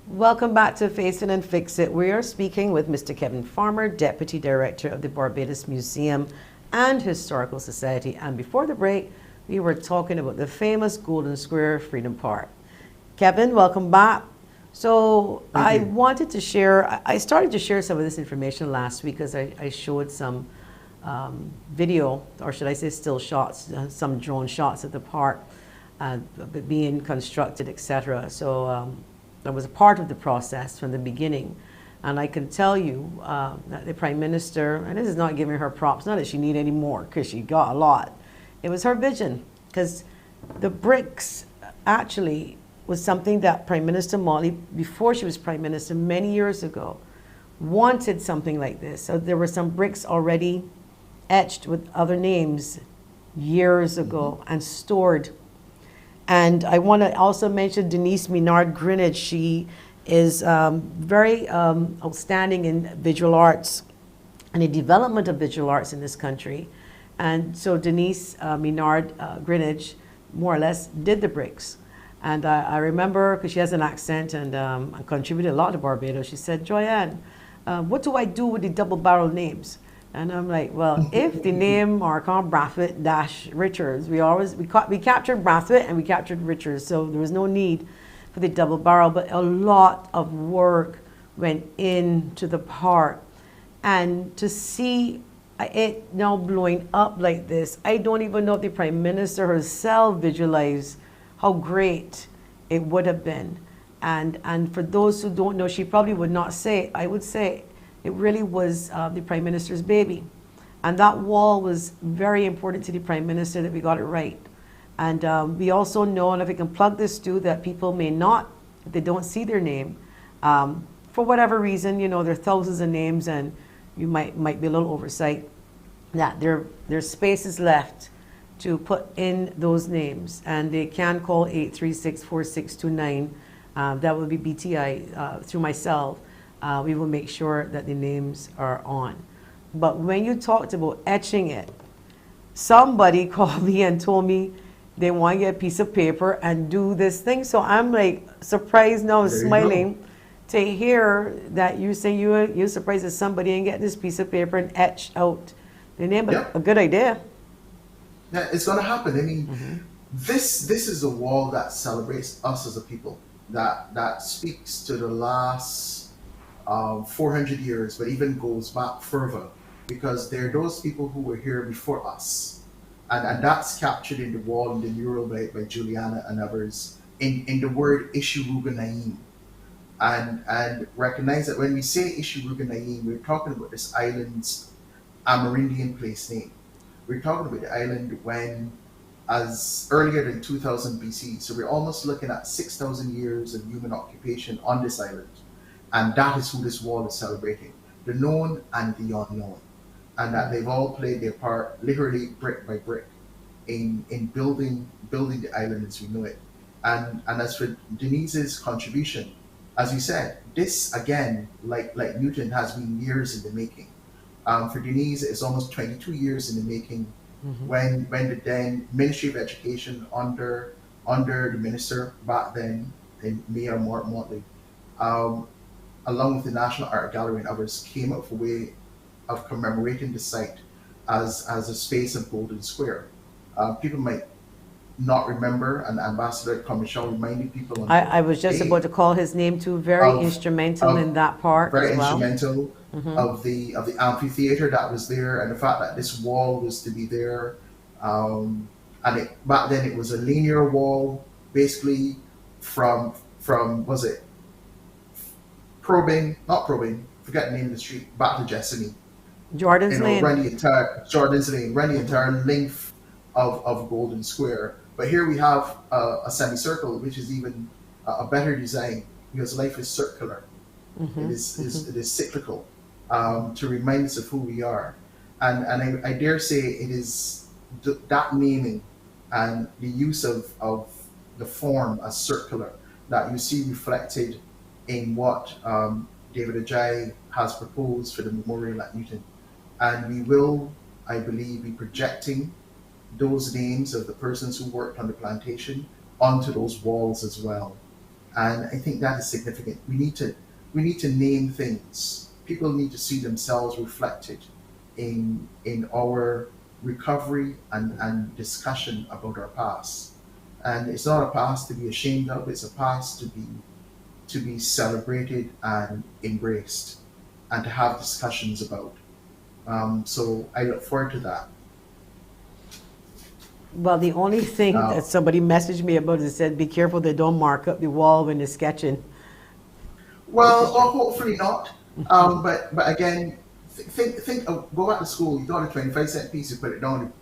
[SPEAKER 1] Welcome back to Face It and Fix It. We are speaking with Mr. Kevin Farmer, Deputy Director of the Barbados Museum and Historical Society. And before the break, we were talking about the famous Golden Square Freedom Park. Kevin, welcome back. So I wanted to share, I started to share some of this information last week because I showed some video, or should I say still shots, some drone shots of the park. being constructed, etc. So I was a part of the process from the beginning. And I can tell you that the Prime Minister, and this is not giving her props, not that she need any more, because she got a lot. It was her vision, because the bricks actually was something that Prime Minister Molly, before she was Prime Minister many years ago, wanted something like this. So there were some bricks already etched with other names years ago and stored. And I want to also mention Denise Minard Greenidge. She is very outstanding in visual arts and the development of visual arts in this country. And so Denise Minard Greenidge, more or less, did the bricks. And I remember, because she has an accent and contributed a lot to Barbados, she said, Joyanne, what do I do with the double-barrel names? And I'm like, well, if the name are called Brathwaite dash Richards, we captured Brathwaite and we captured Richards, so there was no need for the double barrel, but a lot of work went into the park. And to see it now blowing up like this, I don't even know if the Prime Minister herself visualized how great it would have been. And for those who don't know, she probably would not say, I would say, it really was the Prime Minister's baby. And that wall was very important to the Prime Minister that we got it right. And we also know, and if we can plug this too, that people may not, if they don't see their name, for whatever reason, you know, there are thousands of names and you might be a little oversight, that there's spaces left to put in those names. And they can call 836-4629. That will be BTI through myself. We will make sure that the names are on. But when you talked about etching it, somebody called me and told me they want to get a piece of paper and do this thing. So I'm like surprised now, smiling to hear that you say you're surprised that somebody ain't get this piece of paper and etch out the name. But a good idea.
[SPEAKER 3] Yeah, it's going to happen. I mean, this is a wall that celebrates us as a people, that speaks to the last 400 years, but even goes back further, because there are those people who were here before us. And that's captured in the wall, in the mural by Juliana and others, in the word Ishuruganayim. And recognize that when we say Ishuruganayim, we're talking about this island's Amerindian place name. We're talking about the island when, as earlier than 2000 BC, so we're almost looking at 6,000 years of human occupation on this island. And that is who this wall is celebrating, the known and the unknown. And that they've all played their part, literally brick by brick, in building the island as we know it. And as for Denise's contribution, as you said, this again, like Newton, has been years in the making. For Denise, it's almost 22 years in the making. When the then Ministry of Education under the minister back then, in Mayor Mort Motley, along with the National Art Gallery and others, came up with a way of commemorating the site as a space of Golden Square. People might not remember, and Ambassador Commichon reminded people.
[SPEAKER 1] I was just about to call his name too. Very instrumental in that part.
[SPEAKER 3] Very
[SPEAKER 1] as well.
[SPEAKER 3] Instrumental of the amphitheater that was there, and the fact that this wall was to be there. And back then it was a linear wall, basically from was it not probing, forget the name of the street, back to Jessamy.
[SPEAKER 1] Jordan's Lane.
[SPEAKER 3] Ran the entire length of Golden Square. But here we have a semicircle, which is even a better design, because life is circular. It is cyclical, to remind us of who we are. And I dare say it is that naming and the use of the form as circular that you see reflected in what David Ajayi has proposed for the memorial at Newton. And we will, I believe, be projecting those names of the persons who worked on the plantation onto those walls as well. And I think that is significant. We need to name things. People need to see themselves reflected in our recovery and discussion about our past. And it's not a past to be ashamed of, it's a past to be celebrated and embraced and to have discussions about. So I look forward to that.
[SPEAKER 1] Well, the only thing
[SPEAKER 3] Uh,
[SPEAKER 1] that somebody messaged me about is said, be careful they don't mark up the wall when they're sketching, which
[SPEAKER 3] well,
[SPEAKER 1] is true.
[SPEAKER 3] hopefully not. But again, think of go back to school. You got a 25-cent piece. You put it on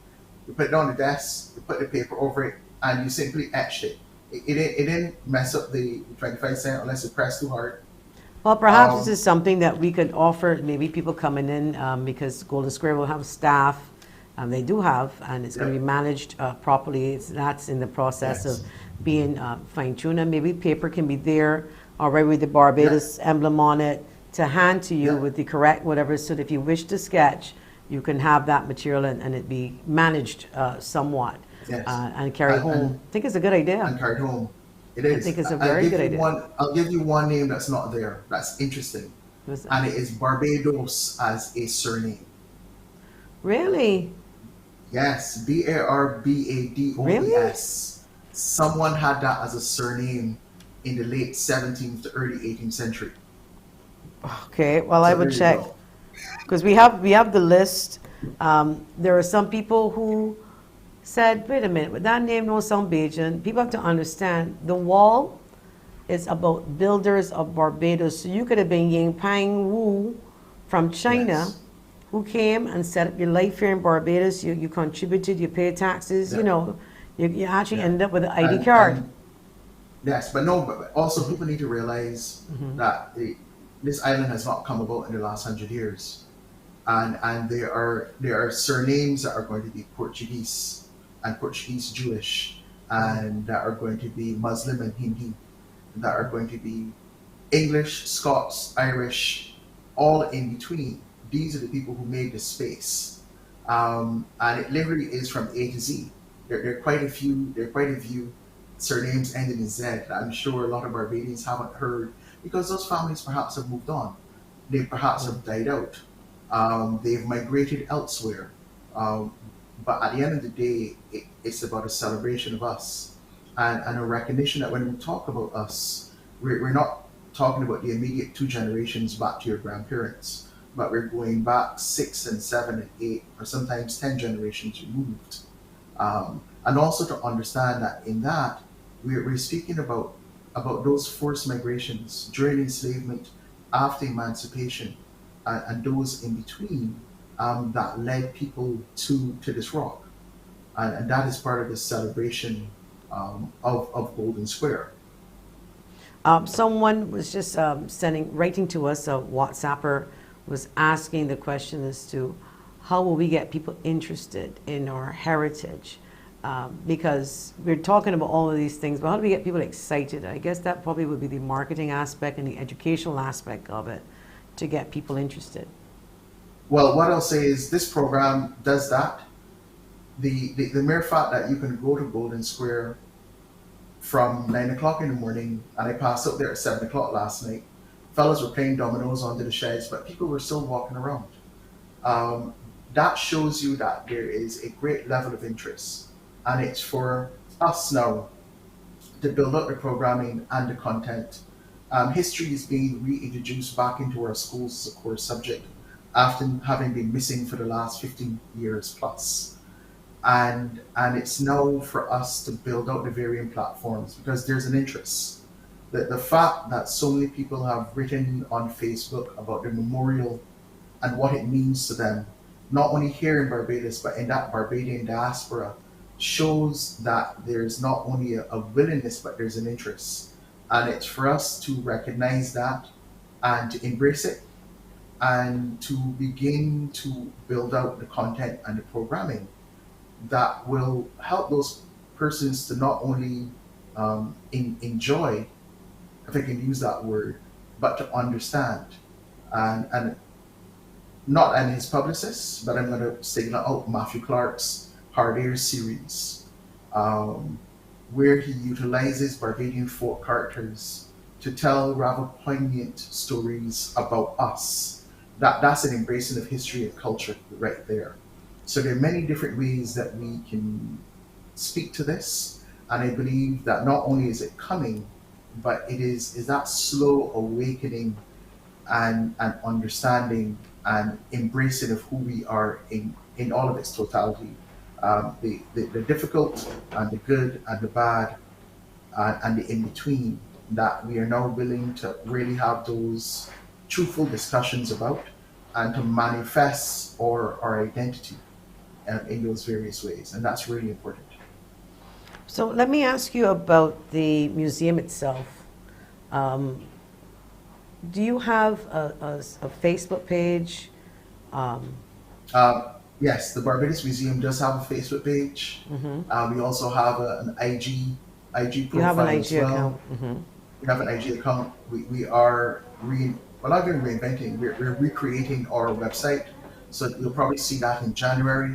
[SPEAKER 3] the desk. You put the paper over it, and you simply etched it. It didn't mess up the 25 cent unless you press too hard.
[SPEAKER 1] Well, perhaps this
[SPEAKER 3] Um,
[SPEAKER 1] is something that we could offer, maybe people coming in, because Golden Square will have staff, they do have, and it's going to
[SPEAKER 3] yeah,
[SPEAKER 1] be managed properly. That's in the process of
[SPEAKER 3] yes,
[SPEAKER 1] being fine-tuned, and maybe paper can be there already with the
[SPEAKER 3] yeah,
[SPEAKER 1] Barbados emblem on it to hand to you
[SPEAKER 3] yeah,
[SPEAKER 1] with the correct whatever, so that if you wish to sketch, you can have that material and it be managed somewhat
[SPEAKER 3] yes,
[SPEAKER 1] and carry
[SPEAKER 3] and
[SPEAKER 1] home. I think it's a good idea.
[SPEAKER 3] and carried home. It
[SPEAKER 1] I think
[SPEAKER 3] is.
[SPEAKER 1] it's a very good idea.
[SPEAKER 3] I'll give you one name that's not there. That's interesting,
[SPEAKER 1] Was that?
[SPEAKER 3] and it is Barbados as a surname.
[SPEAKER 1] Really?
[SPEAKER 3] Yes,
[SPEAKER 1] Really?
[SPEAKER 3] Barbados. Someone had that as a surname in the late 17th to early 18th century.
[SPEAKER 1] Okay, well, I
[SPEAKER 3] So
[SPEAKER 1] would
[SPEAKER 3] there you
[SPEAKER 1] check.
[SPEAKER 3] go.
[SPEAKER 1] Because we have the list. There are some people who said, wait a minute, with that name no sound Bajan. People have to understand the wall is about builders of Barbados. So you could have been Ying Pang Wu from China
[SPEAKER 3] Yes.
[SPEAKER 1] who came and set up your life here in Barbados. You contributed, you paid taxes,
[SPEAKER 3] Yeah.
[SPEAKER 1] you actually
[SPEAKER 3] Yeah.
[SPEAKER 1] ended up with an ID card.
[SPEAKER 3] And yes, but no, but also people need to realize that this island has not come about in the last 100 years, and there are surnames that are going to be Portuguese and Portuguese Jewish, and that are going to be Muslim and Hindi, that are going to be English, Scots, Irish, all in between. These are the people who made this space, and it literally is from A to Z. There are quite a few. There are quite a few surnames ending in Z that I'm sure a lot of Barbadians haven't heard because those families perhaps have moved on. They perhaps have died out. They've migrated elsewhere. Um, but at the end of the day, it's about a celebration of us and a recognition that when we talk about us, we're not talking about the immediate two generations back to your grandparents, but we're going back six and seven and eight, or sometimes 10 generations removed. And also to understand that in that, we're speaking about those forced migrations during enslavement, after emancipation, and those in between that led people to this rock. And that is part of the celebration of Golden Square.
[SPEAKER 1] Someone was just writing to us, a WhatsApper was asking the question as to how will we get people interested in our heritage? Because we're talking about all of these things, but how do we get people excited? I guess that probably would be the marketing aspect and the educational aspect of it to get people interested.
[SPEAKER 3] Well, what I'll say is this program does that. The mere fact that you can go to Golden Square from 9 o'clock in the morning, and I passed up there at 7 o'clock last night. Fellas were playing dominoes under the sheds, but people were still walking around. Um, that shows you that there is a great level of interest, and it's for us now to build up the programming and the content. History is being reintroduced back into our schools as a core subject after having been missing for the last 15 years plus. And it's now for us to build out the varying platforms because there's an interest. The fact that so many people have written on Facebook about the memorial and what it means to them, not only here in Barbados, but in that Barbadian diaspora, shows that there's not only a willingness, but there's an interest. And it's for us to recognize that and to embrace it and to begin to build out the content and the programming that will help those persons to not only enjoy, if I can use that word, but to understand. And not and his publicist, but I'm going to signal out Matthew Clark's Hard Air series, um, where he utilizes Barbadian folk characters to tell rather poignant stories about us. That's an embracing of history and culture right there. So there are many different ways that we can speak to this, and I believe that not only is it coming, but it is that slow awakening and understanding and embracing of who we are in all of its totality. the difficult and the good and the bad and the in between, that we are now willing to really have those truthful discussions about and to manifest our identity in those various ways. And that's really important.
[SPEAKER 1] So let me ask you about the museum itself. Do you have a Facebook page?
[SPEAKER 3] Yes, the Barbados Museum does have a Facebook page. We also have an IG profile
[SPEAKER 1] You have an IG
[SPEAKER 3] as well.
[SPEAKER 1] account.
[SPEAKER 3] We have an IG account. We are not even reinventing. We're recreating our website, so you'll probably see that in January.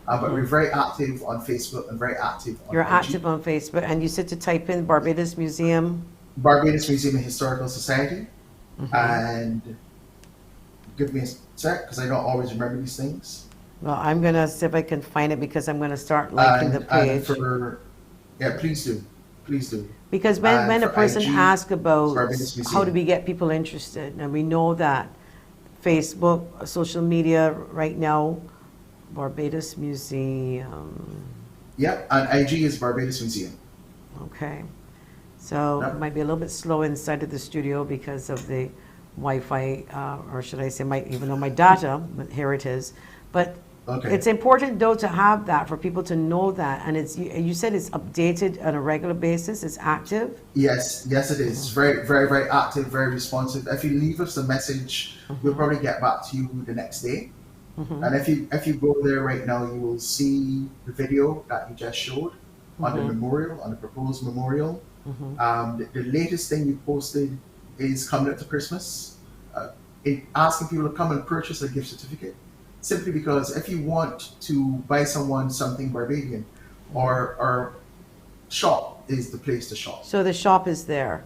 [SPEAKER 3] But we're very active on Facebook and very active on
[SPEAKER 1] You're
[SPEAKER 3] IG.
[SPEAKER 1] active on Facebook, and you said to type in Barbados Museum.
[SPEAKER 3] Barbados Museum and Historical Society, and give me a sec because I don't always remember these things.
[SPEAKER 1] Well, I'm gonna see if I can find it because I'm gonna start liking the page.
[SPEAKER 3] Yeah, please do.
[SPEAKER 1] Because when a
[SPEAKER 3] for
[SPEAKER 1] person
[SPEAKER 3] IG,
[SPEAKER 1] asks about
[SPEAKER 3] Barbados Museum.
[SPEAKER 1] how do we get people interested, and we know that Facebook, social media right now, Barbados Museum.
[SPEAKER 3] Yep, and IG is Barbados Museum.
[SPEAKER 1] Okay, so it might be a little bit slow inside of the studio because of the Wi-Fi, or should I say, even though my data, but here it is. But
[SPEAKER 3] Okay.
[SPEAKER 1] it's important though to have that for people to know that, and you said it's updated on a regular basis. It's active.
[SPEAKER 3] Yes, it is. Very, very, very active, very responsive. If you leave us a message, we'll probably get back to you the next day. And if you go there right now, you will see the video that you just showed on the memorial, on the proposed memorial. The latest thing you posted is coming up to Christmas, asking people to come and purchase a gift certificate. Simply because if you want to buy someone something Barbadian, or shop is the place to shop.
[SPEAKER 1] So the shop is there,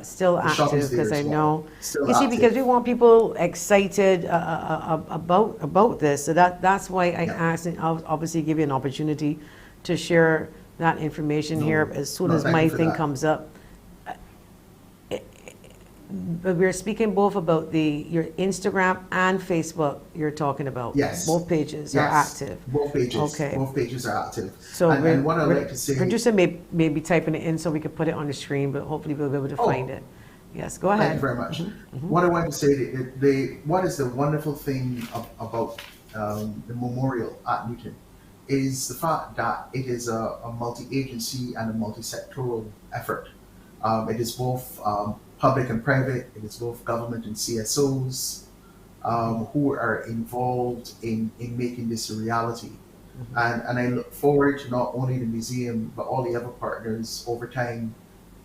[SPEAKER 1] still active, because I know.
[SPEAKER 3] Still
[SPEAKER 1] You see,
[SPEAKER 3] active.
[SPEAKER 1] because we want people excited about this, so that's why I asked, and I'll obviously give you an opportunity to share that information here as soon as
[SPEAKER 3] thank
[SPEAKER 1] my
[SPEAKER 3] you for
[SPEAKER 1] thing
[SPEAKER 3] that.
[SPEAKER 1] comes up. But we're speaking both about your Instagram and Facebook. You're talking about.
[SPEAKER 3] Yes.
[SPEAKER 1] Both pages are active.
[SPEAKER 3] Both pages.
[SPEAKER 1] Okay.
[SPEAKER 3] Both pages are active.
[SPEAKER 1] So
[SPEAKER 3] and what I'd like to say.
[SPEAKER 1] producer may be typing it in so we can put it on the screen, but hopefully we'll be able to find it. Yes, go ahead.
[SPEAKER 3] Thank you very much. What I want to say, what is the wonderful thing about the memorial at Newton is the fact that it is a multi-agency and a multi-sectoral effort. It is both public and private. It is both government and CSOs who are involved in making this a reality. And I look forward to not only the museum, but all the other partners over time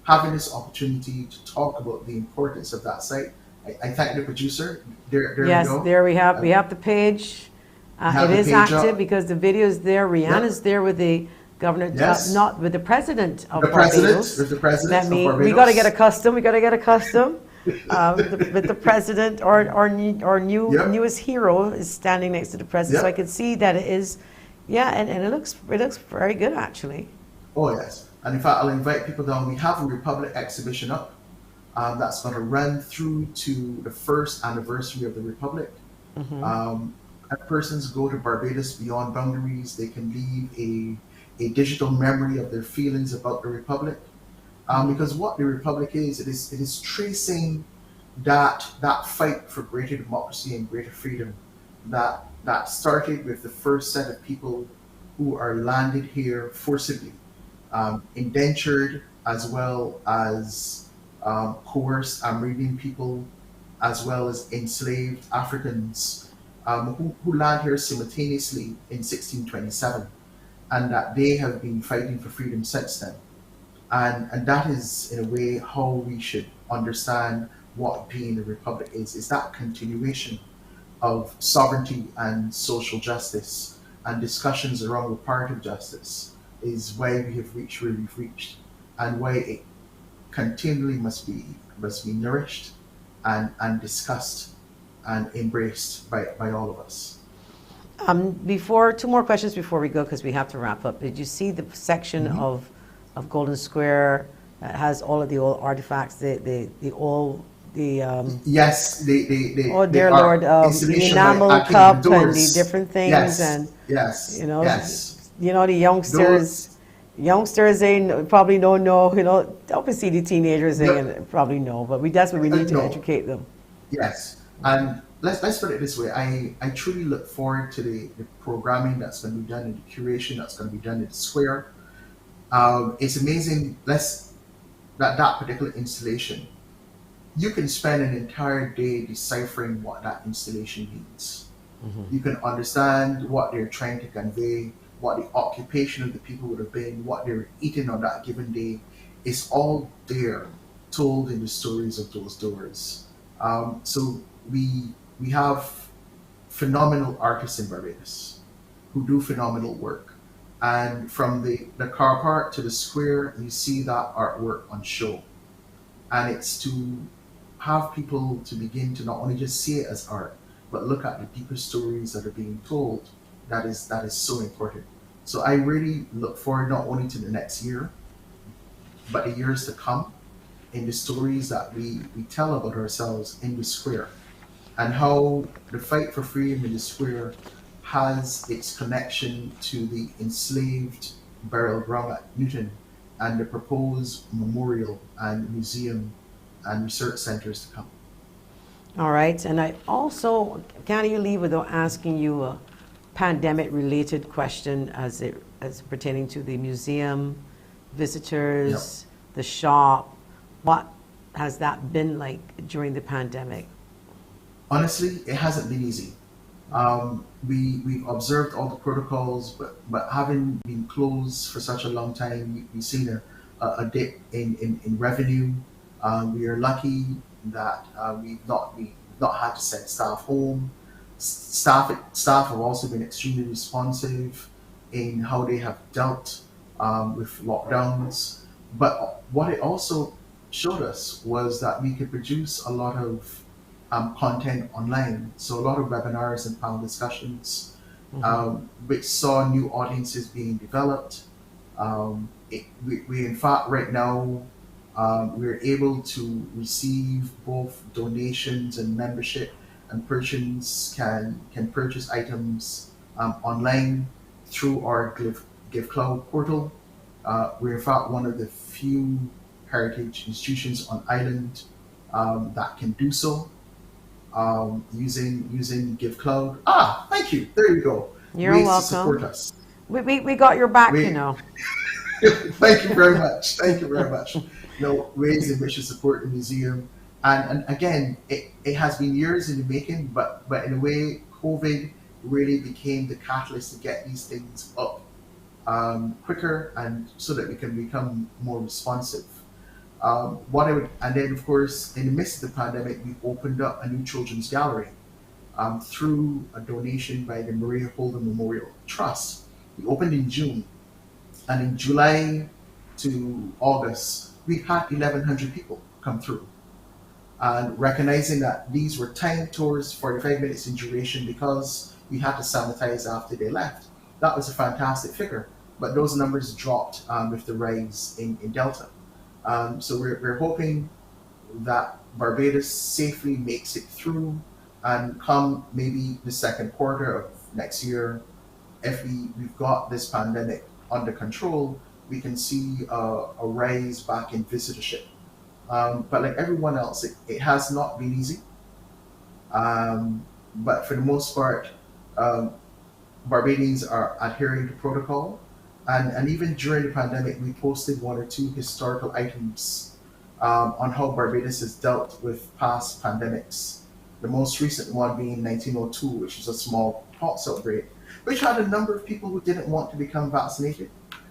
[SPEAKER 3] having this opportunity to talk about the importance of that site. I thank the producer. There
[SPEAKER 1] Yes,
[SPEAKER 3] we go.
[SPEAKER 1] there we have the page.
[SPEAKER 3] have
[SPEAKER 1] It
[SPEAKER 3] the
[SPEAKER 1] is
[SPEAKER 3] page
[SPEAKER 1] active
[SPEAKER 3] up.
[SPEAKER 1] because the video is there. Rihanna's there with the governor,
[SPEAKER 3] Yes.
[SPEAKER 1] not with the president of
[SPEAKER 3] The president,
[SPEAKER 1] Barbados.
[SPEAKER 3] with the president
[SPEAKER 1] That
[SPEAKER 3] of
[SPEAKER 1] means we
[SPEAKER 3] Barbados.
[SPEAKER 1] got to get accustomed. We got to get accustomed. With the president, our
[SPEAKER 3] Yep.
[SPEAKER 1] newest hero is standing next to the president, so I
[SPEAKER 3] Yep.
[SPEAKER 1] can see that it is, and it looks very good actually.
[SPEAKER 3] Oh yes, and in fact, I'll invite people down. We have a Republic exhibition up that's going to run through to the first anniversary of the Republic. If persons go to Barbados Beyond Boundaries, they can leave a digital memory of their feelings about the Republic. Because what the Republic is, it is tracing that fight for greater democracy and greater freedom that started with the first set of people who are landed here forcibly, indentured as well as coerced Amerindian people, as well as enslaved Africans who land here simultaneously in 1627, and that they have been fighting for freedom since then. And that is, in a way, how we should understand what being a republic is that continuation of sovereignty and social justice and discussions around reparative justice is why we have reached where we've reached, and why it continually must be nourished and discussed and embraced by all of us.
[SPEAKER 1] Two more questions before we go, because we have to wrap up. Did you see the section of Golden Square that has all of the old artifacts,
[SPEAKER 3] Yes,
[SPEAKER 1] oh dear Lord, the enamel cup and the different things,
[SPEAKER 3] yes,
[SPEAKER 1] and
[SPEAKER 3] yes,
[SPEAKER 1] you know,
[SPEAKER 3] yes.
[SPEAKER 1] You know, the
[SPEAKER 3] Those,
[SPEAKER 1] youngsters probably don't know. You know, obviously the teenagers probably know, but that's what we need to
[SPEAKER 3] no,
[SPEAKER 1] educate them.
[SPEAKER 3] yes. And let's put it this way. I truly look forward to the programming that's going to be done and the curation that's going to be done in the square. It's amazing. That particular installation, you can spend an entire day deciphering what that installation means. You can understand what they're trying to convey, what the occupation of the people would have been, what they were eating on that given day. It's all there, told in the stories of those doors. So we have phenomenal artists in Barbados who do phenomenal work. And from the car park to the square, you see that artwork on show. And it's to have people to begin to not only just see it as art, but look at the deeper stories that are being told. That is so important. So I really look forward not only to the next year, but the years to come in the stories that we tell about ourselves in the square and how the fight for freedom in the square has its connection to the enslaved burial ground at Newton and the proposed memorial and museum and research centers to come.
[SPEAKER 1] All right, and I also can't you leave without asking you a pandemic-related question as pertaining to the museum,
[SPEAKER 3] Yep.
[SPEAKER 1] visitors, the shop. What has that been like during the pandemic?
[SPEAKER 3] Honestly, it hasn't been easy. We've observed all the protocols, but having been closed for such a long time, we've seen a dip in revenue. We are lucky that we've not had to send staff home. Staff have also been extremely responsive in how they have dealt with lockdowns. But what it also showed us was that we could produce a lot of content online. So a lot of webinars and panel discussions, which saw new audiences being developed. We in fact right now we're able to receive both donations and membership, and persons can purchase items online through our Give Cloud portal. We're in fact one of the few heritage institutions on island that can do so using Give Cloud. Ah, thank you. There you go.
[SPEAKER 1] You're
[SPEAKER 3] Ways to support
[SPEAKER 1] welcome.
[SPEAKER 3] us.
[SPEAKER 1] We got your back, you
[SPEAKER 3] We,
[SPEAKER 1] know.
[SPEAKER 3] thank you very much. Thank you very much. Ways in which to support the museum. And again, it has been years in the making, but in a way, COVID really became the catalyst to get these things up quicker and so that we can become more responsive. And then of course, in the midst of the pandemic, we opened up a new children's gallery through a donation by the Maria Holden Memorial Trust. We opened in June, and in July to August, we had 1,100 people come through. And recognizing that these were timed tours, 45 minutes in duration, because we had to sanitize after they left. That was a fantastic figure, but those numbers dropped with the rise in Delta. So we're hoping that Barbados safely makes it through, and come maybe the second quarter of next year, if we've got this pandemic under control, we can see a rise back in visitorship. But like everyone else, it has not been easy. But for the most part, um, Barbadians are adhering to protocol. And even during the pandemic, we posted one or two historical items on how Barbados has dealt with past pandemics. The most recent one being 1902, which was a smallpox outbreak, which had a number of people who didn't want to become vaccinated.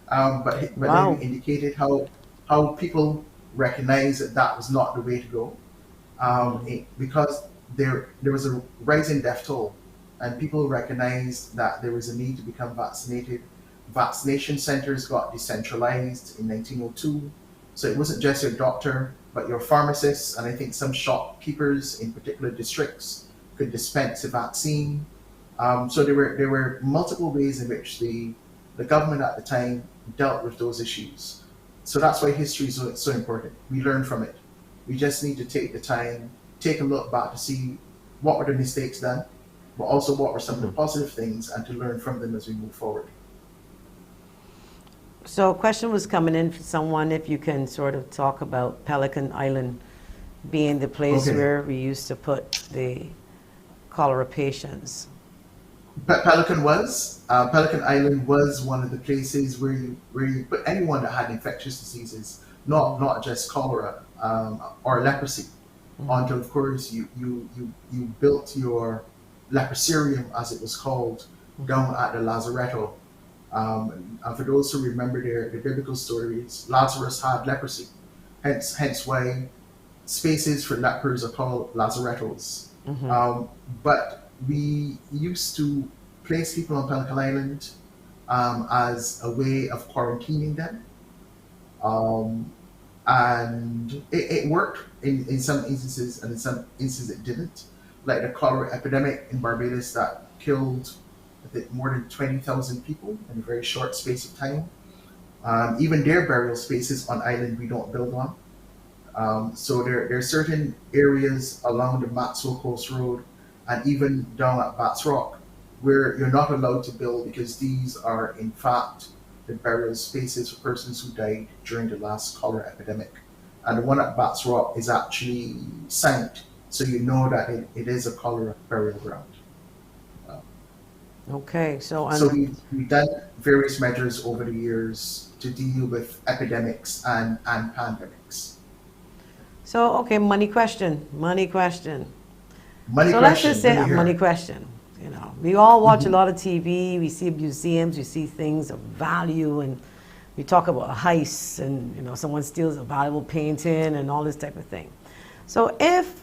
[SPEAKER 3] But then
[SPEAKER 1] Wow.
[SPEAKER 3] we indicated how people recognized that that was not the way to go, because there was a rising death toll, and people recognized that there was a need to become vaccinated. Vaccination centers got decentralized in 1902, so it wasn't just your doctor, but your pharmacists, and I think some shopkeepers in particular districts could dispense a vaccine. So there were multiple ways in which the government at the time dealt with those issues. So that's why history is so important. We learn from it. We just need to take the time, take a look back to see what were the mistakes done, but also what were some of the positive things, and to learn from them as we move forward.
[SPEAKER 1] So a question was coming in for someone if you can sort of talk about Pelican Island being the place
[SPEAKER 3] Okay.
[SPEAKER 1] where we used to put the cholera patients.
[SPEAKER 3] Pelican Island was one of the places where you put anyone that had infectious diseases, not just cholera or leprosy. Until of course you built your leprosarium, as it was called, down at the Lazaretto. And for those who remember the biblical stories, Lazarus had leprosy, hence why spaces for lepers are called lazarettos. But we used to place people on Pelican Island as a way of quarantining them. Um, and it worked in some instances, and in some instances it didn't. Like the cholera epidemic in Barbados that killed, I think, more than 20,000 people in a very short space of time. Even their burial spaces on island we don't build on. So there are certain areas along the Maxwell Coast Road and even down at Bats Rock where you're not allowed to build because these are in fact the burial spaces for persons who died during the last cholera epidemic. And the one at Bats Rock is actually signed, so you know that it is a cholera burial ground. Uh,
[SPEAKER 1] Okay, so
[SPEAKER 3] so
[SPEAKER 1] and
[SPEAKER 3] we've done various measures over the years to deal with epidemics and pandemics.
[SPEAKER 1] so okay, money question, money question.
[SPEAKER 3] Money
[SPEAKER 1] So let's just
[SPEAKER 3] question, let
[SPEAKER 1] say
[SPEAKER 3] me
[SPEAKER 1] a
[SPEAKER 3] hear
[SPEAKER 1] money
[SPEAKER 3] it.
[SPEAKER 1] question. You know, we all watch a lot of TV. We see museums. We see things of value, and we talk about heists, and someone steals a valuable painting and all this type of thing. So if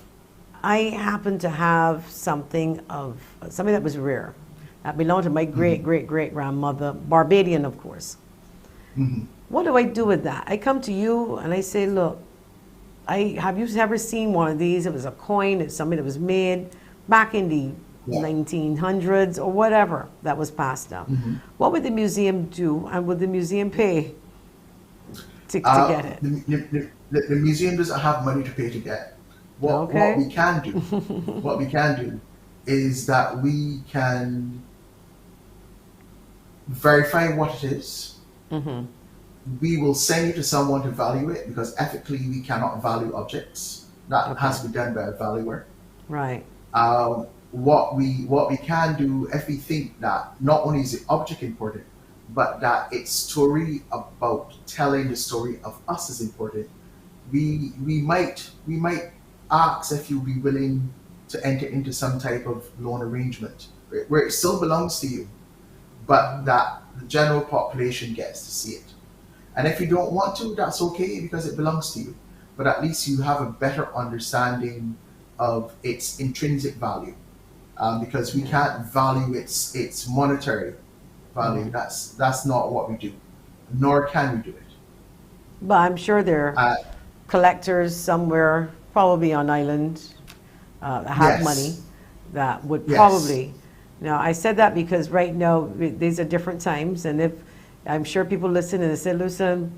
[SPEAKER 1] I happen to have something that was rare, that belonged to my great great great grandmother, Barbadian, of course.
[SPEAKER 3] Mhm.
[SPEAKER 1] What do I do with that? I come to you and I say, look, have you ever seen one of these? It was a coin. It's something that was made back in the
[SPEAKER 3] Yeah.
[SPEAKER 1] 1900s or whatever that was passed down. What would the museum do, and would the museum pay to get it?
[SPEAKER 3] The museum doesn't have money to pay to get. What
[SPEAKER 1] Okay.
[SPEAKER 3] we can do, what we can do, is that we can verify what it is.
[SPEAKER 1] Mm-hmm.
[SPEAKER 3] We will send you to someone to value it because ethically we cannot value objects. That
[SPEAKER 1] Okay.
[SPEAKER 3] has to be done by a valuer.
[SPEAKER 1] Right.
[SPEAKER 3] What we can do if we think that not only is the object important, but that its story about telling the story of us is important, we might ask if you'll be willing to enter into some type of loan arrangement where it still belongs to you, but that the general population gets to see it. And if you don't want to, that's okay because it belongs to you. But at least you have a better understanding of its intrinsic value, because we can't value its monetary value. That's not what we do, nor can we do it.
[SPEAKER 1] But I'm sure there are
[SPEAKER 3] Uh,
[SPEAKER 1] collectors somewhere, probably on island, that have money
[SPEAKER 3] yes,
[SPEAKER 1] that would
[SPEAKER 3] yes,
[SPEAKER 1] probably. Now, I said that because right now these are different times, and if I'm sure people listen and they say, "Listen,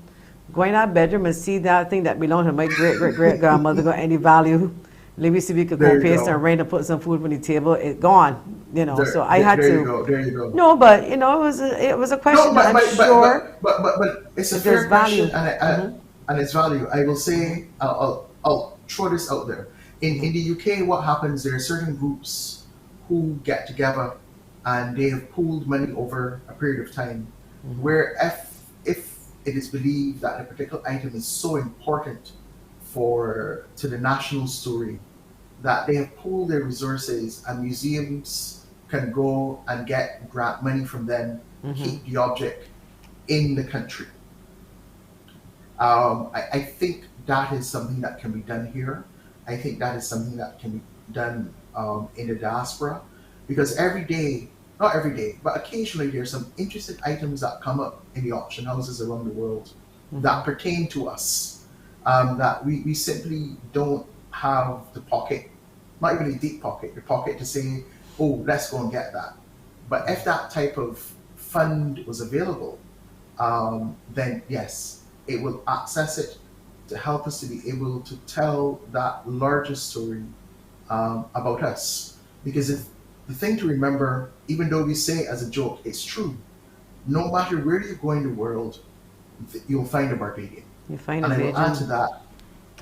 [SPEAKER 1] go in our bedroom and see that thing that belonged to my great great great grandmother got any value." Let me see if we could go
[SPEAKER 3] there
[SPEAKER 1] and
[SPEAKER 3] you
[SPEAKER 1] pay some
[SPEAKER 3] go.
[SPEAKER 1] rent and put some food on the table. It gone, So I had
[SPEAKER 3] There you
[SPEAKER 1] to.
[SPEAKER 3] go. There you go.
[SPEAKER 1] No, but it was a
[SPEAKER 3] No,
[SPEAKER 1] question that I'm sure
[SPEAKER 3] but it's a
[SPEAKER 1] if there's
[SPEAKER 3] fair question,
[SPEAKER 1] value. Mm-hmm.
[SPEAKER 3] and its value. I will say, I'll throw this out there. In the UK, what happens? There are certain groups who get together, and they have pooled money over a period of time, where if it is believed that a particular item is so important to the national story that they have pooled their resources, and museums can go and get grant money from them,
[SPEAKER 1] Mm-hmm.
[SPEAKER 3] keep the object in the country. I think that is something that can be done here. I think that is something that can be done in the diaspora, because every day, not every day, but occasionally there's some interesting items that come up in the auction houses around the world that pertain to us, that we simply don't have the pocket, not even a deep pocket, the pocket to say, oh, let's go and get that. But if that type of fund was available, then yes, it will access it to help us to be able to tell that larger story about us. Because if the thing to remember, even though we say it as a joke, it's true. No matter where you go in the world, you'll find a Barbadian.
[SPEAKER 1] You find a
[SPEAKER 3] And I will add to
[SPEAKER 1] Bajan.
[SPEAKER 3] that,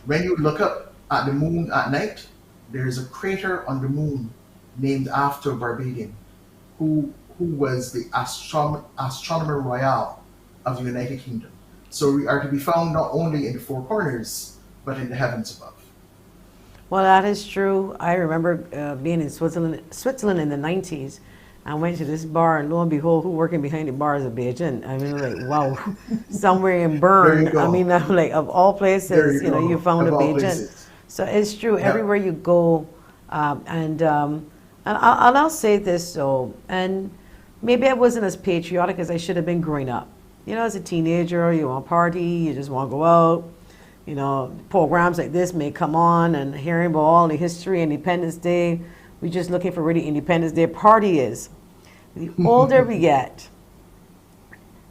[SPEAKER 3] when you look up at the moon at night, there is a crater on the moon named after a Barbadian who was the astronomer royal of the United Kingdom. So we are to be found not only in the four corners, but in the heavens above.
[SPEAKER 1] Well, that is true. I remember being in Switzerland in the 90s. I went to this bar, and lo and behold, who working behind the bar is a Bajan. I mean, like, wow, somewhere in
[SPEAKER 3] There you
[SPEAKER 1] Bern.
[SPEAKER 3] go.
[SPEAKER 1] I mean, I'm like, of all places,
[SPEAKER 3] There
[SPEAKER 1] you know,
[SPEAKER 3] go.
[SPEAKER 1] you found a
[SPEAKER 3] Of all
[SPEAKER 1] Bajan.
[SPEAKER 3] places.
[SPEAKER 1] So it's true.
[SPEAKER 3] Yeah.
[SPEAKER 1] Everywhere you go, and I'll say this though, and maybe I wasn't as patriotic as I should have been growing up. You know, as a teenager, you want to party, you just want to go out. You know, programs like this may come on, and hearing about all the history, Independence Day. We're just looking for really Independence Day party is. The older we get,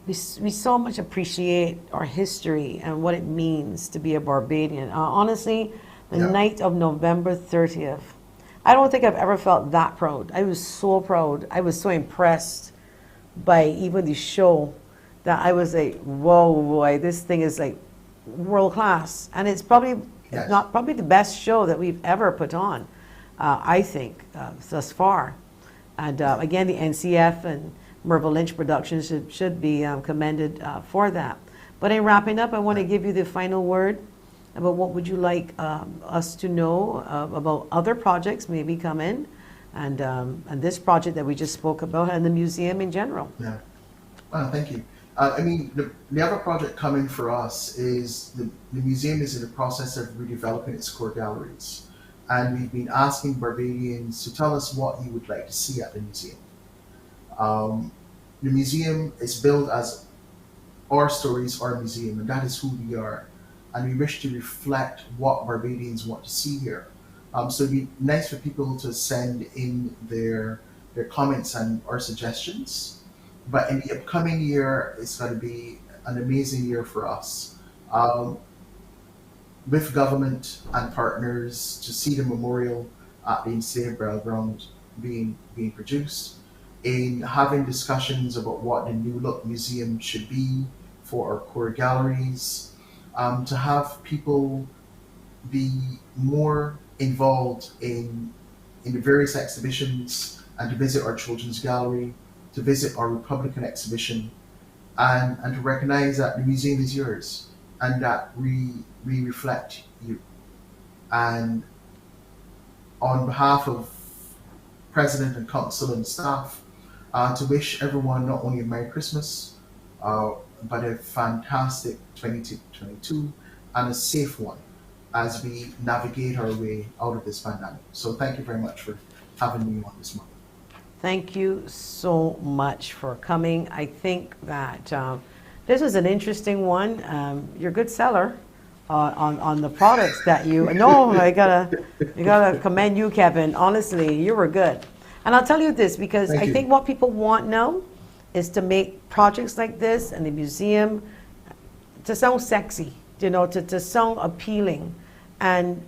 [SPEAKER 1] we so much appreciate our history and what it means to be a Barbadian. Honestly, the
[SPEAKER 3] Yeah.
[SPEAKER 1] night of November 30th, I don't think I've ever felt that proud. I was so proud. I was so impressed by even the show that I was like, whoa, boy, this thing is like world class. And it's probably,
[SPEAKER 3] Yes.
[SPEAKER 1] if not probably the best show that we've ever put on, I think, thus far. And again, the NCF and Merville Lynch Productions should be commended for that. But in wrapping up, I want to give you the final word about what would you like us to know about other projects maybe come in, and this project that we just spoke about, and the museum in general.
[SPEAKER 3] Yeah. Well, thank you. I mean, the other project coming for us is the museum is in the process of redeveloping its core galleries. And we've been asking Barbadians to tell us what you would like to see at the museum. The museum is billed as our stories, our museum, and that is who we are. And we wish to reflect what Barbadians want to see here. So it'd be nice for people to send in their comments and or suggestions. But in the upcoming year, it's going to be an amazing year for us. With government and partners to see the memorial at the Enslaved Burial Ground being produced, in having discussions about what the new look museum should be for our core galleries, to have people be more involved in the various exhibitions, and to visit our children's gallery, to visit our Republican exhibition, and to recognize that the museum is yours and that we reflect you. And on behalf of President and Council and staff, to wish everyone not only a Merry Christmas, but a fantastic 2022 and a safe one as we navigate our way out of this pandemic. So thank you very much for having me on this morning.
[SPEAKER 1] Thank you so much for coming. I think that this was an interesting one. You're a good seller on the products that you. No, I gotta commend you, Kevin. Honestly, you were good. And I'll tell you this, because
[SPEAKER 3] Thank
[SPEAKER 1] I
[SPEAKER 3] you.
[SPEAKER 1] think what people want now is to make projects like this and the museum to sound sexy, you know, to sound appealing, and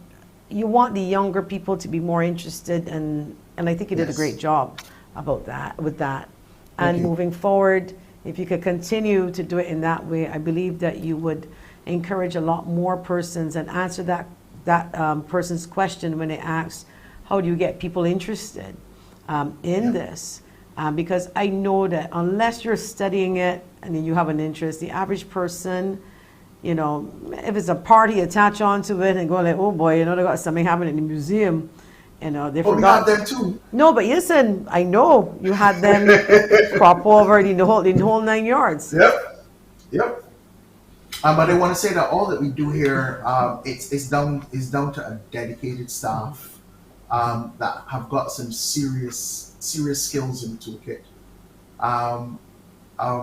[SPEAKER 1] you want the younger people to be more interested, and I think you did a
[SPEAKER 3] Yes.
[SPEAKER 1] great job about that, with that.
[SPEAKER 3] Thank
[SPEAKER 1] And
[SPEAKER 3] you.
[SPEAKER 1] moving forward, if you could continue to do it in that way, I believe that you would encourage a lot more persons and answer that person's question when they ask, how do you get people interested in this? Because I know that unless you're studying it and then you have an interest, the average person, you know, if it's a party, attach onto it and go like, oh boy, you know, they got something happening in the museum. You know, they
[SPEAKER 3] Oh, we got
[SPEAKER 1] forgot.
[SPEAKER 3] them too.
[SPEAKER 1] No, but listen, I know you had them crop over the whole 9 yards.
[SPEAKER 3] Yep. But I want to say that all that we do here, it's down to a dedicated staff that have got some serious skills in the toolkit.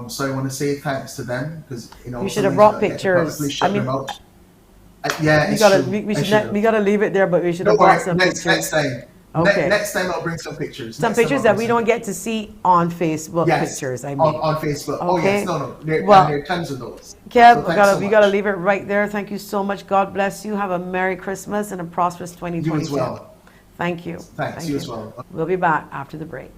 [SPEAKER 3] So I want to say thanks to them, because you know
[SPEAKER 1] You should have
[SPEAKER 3] sometimes
[SPEAKER 1] brought
[SPEAKER 3] I get to
[SPEAKER 1] pictures.
[SPEAKER 3] publicly shut
[SPEAKER 1] I mean,
[SPEAKER 3] them out. Yeah,
[SPEAKER 1] We
[SPEAKER 3] it's
[SPEAKER 1] gotta,
[SPEAKER 3] true.
[SPEAKER 1] we
[SPEAKER 3] I
[SPEAKER 1] should
[SPEAKER 3] should have.
[SPEAKER 1] we gotta leave it there, but we should
[SPEAKER 3] Don't
[SPEAKER 1] have brought
[SPEAKER 3] worry.
[SPEAKER 1] some
[SPEAKER 3] Next
[SPEAKER 1] pictures.
[SPEAKER 3] time.
[SPEAKER 1] Okay.
[SPEAKER 3] Next time I'll bring some pictures.
[SPEAKER 1] Some
[SPEAKER 3] Next time
[SPEAKER 1] pictures
[SPEAKER 3] I'll
[SPEAKER 1] that
[SPEAKER 3] bring
[SPEAKER 1] we
[SPEAKER 3] some
[SPEAKER 1] don't get to see on Facebook.
[SPEAKER 3] Yes,
[SPEAKER 1] Pictures, I mean.
[SPEAKER 3] on Facebook. Oh
[SPEAKER 1] Okay.
[SPEAKER 3] yes, no. There
[SPEAKER 1] Well,
[SPEAKER 3] are tons of those.
[SPEAKER 1] Kev,
[SPEAKER 3] So thanks so
[SPEAKER 1] we gotta
[SPEAKER 3] much.
[SPEAKER 1] leave it right there. Thank you so much. God bless you. Have a Merry Christmas and a prosperous 2022.
[SPEAKER 3] You as well.
[SPEAKER 1] Thank you.
[SPEAKER 3] Thanks. You as well.
[SPEAKER 1] We'll be back after the break.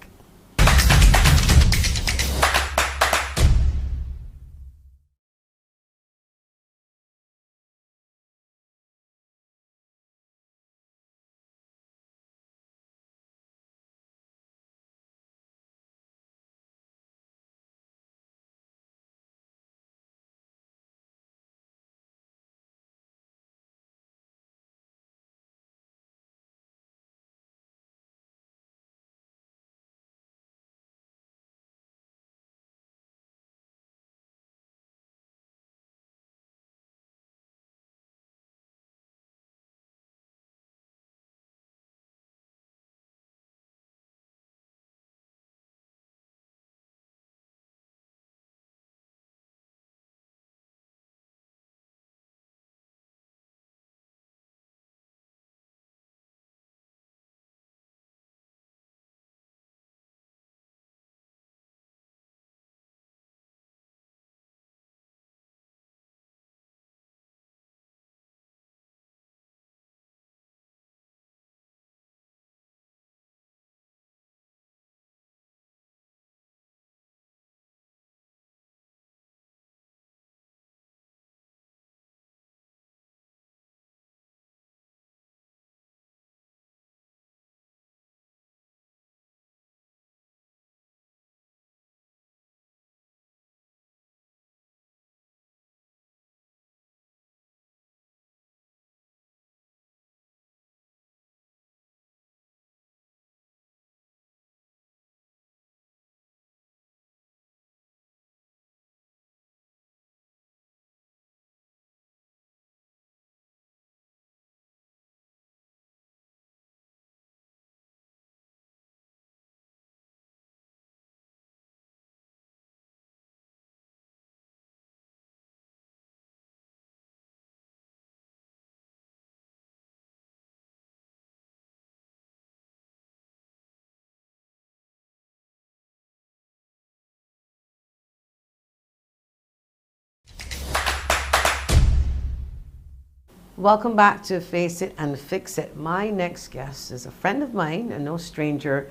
[SPEAKER 1] Welcome back to Face It and Fix It. My next guest is a friend of mine and no stranger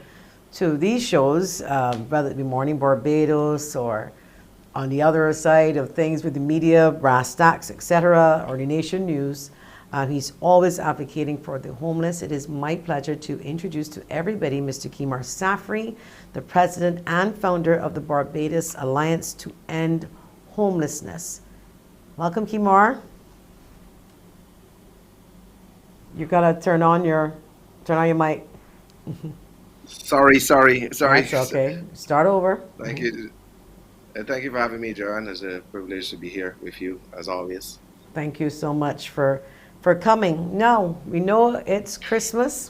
[SPEAKER 1] to these shows, whether it be Morning Barbados or on the other side of things with the media, Brass Tacks, etc., or the Nation News. He's always advocating for the homeless. It is my pleasure to introduce to everybody Mr. KEMAR SAFFREY, the president and founder of the Barbados Alliance to End Homelessness. Welcome, KEMAR. You gotta turn on your mic.
[SPEAKER 4] Sorry.
[SPEAKER 1] That's okay. Start over.
[SPEAKER 4] Thank you. And thank you for having me, John. It's a privilege to be here with you, as always.
[SPEAKER 1] Thank you so much for coming. Now, we know it's Christmas,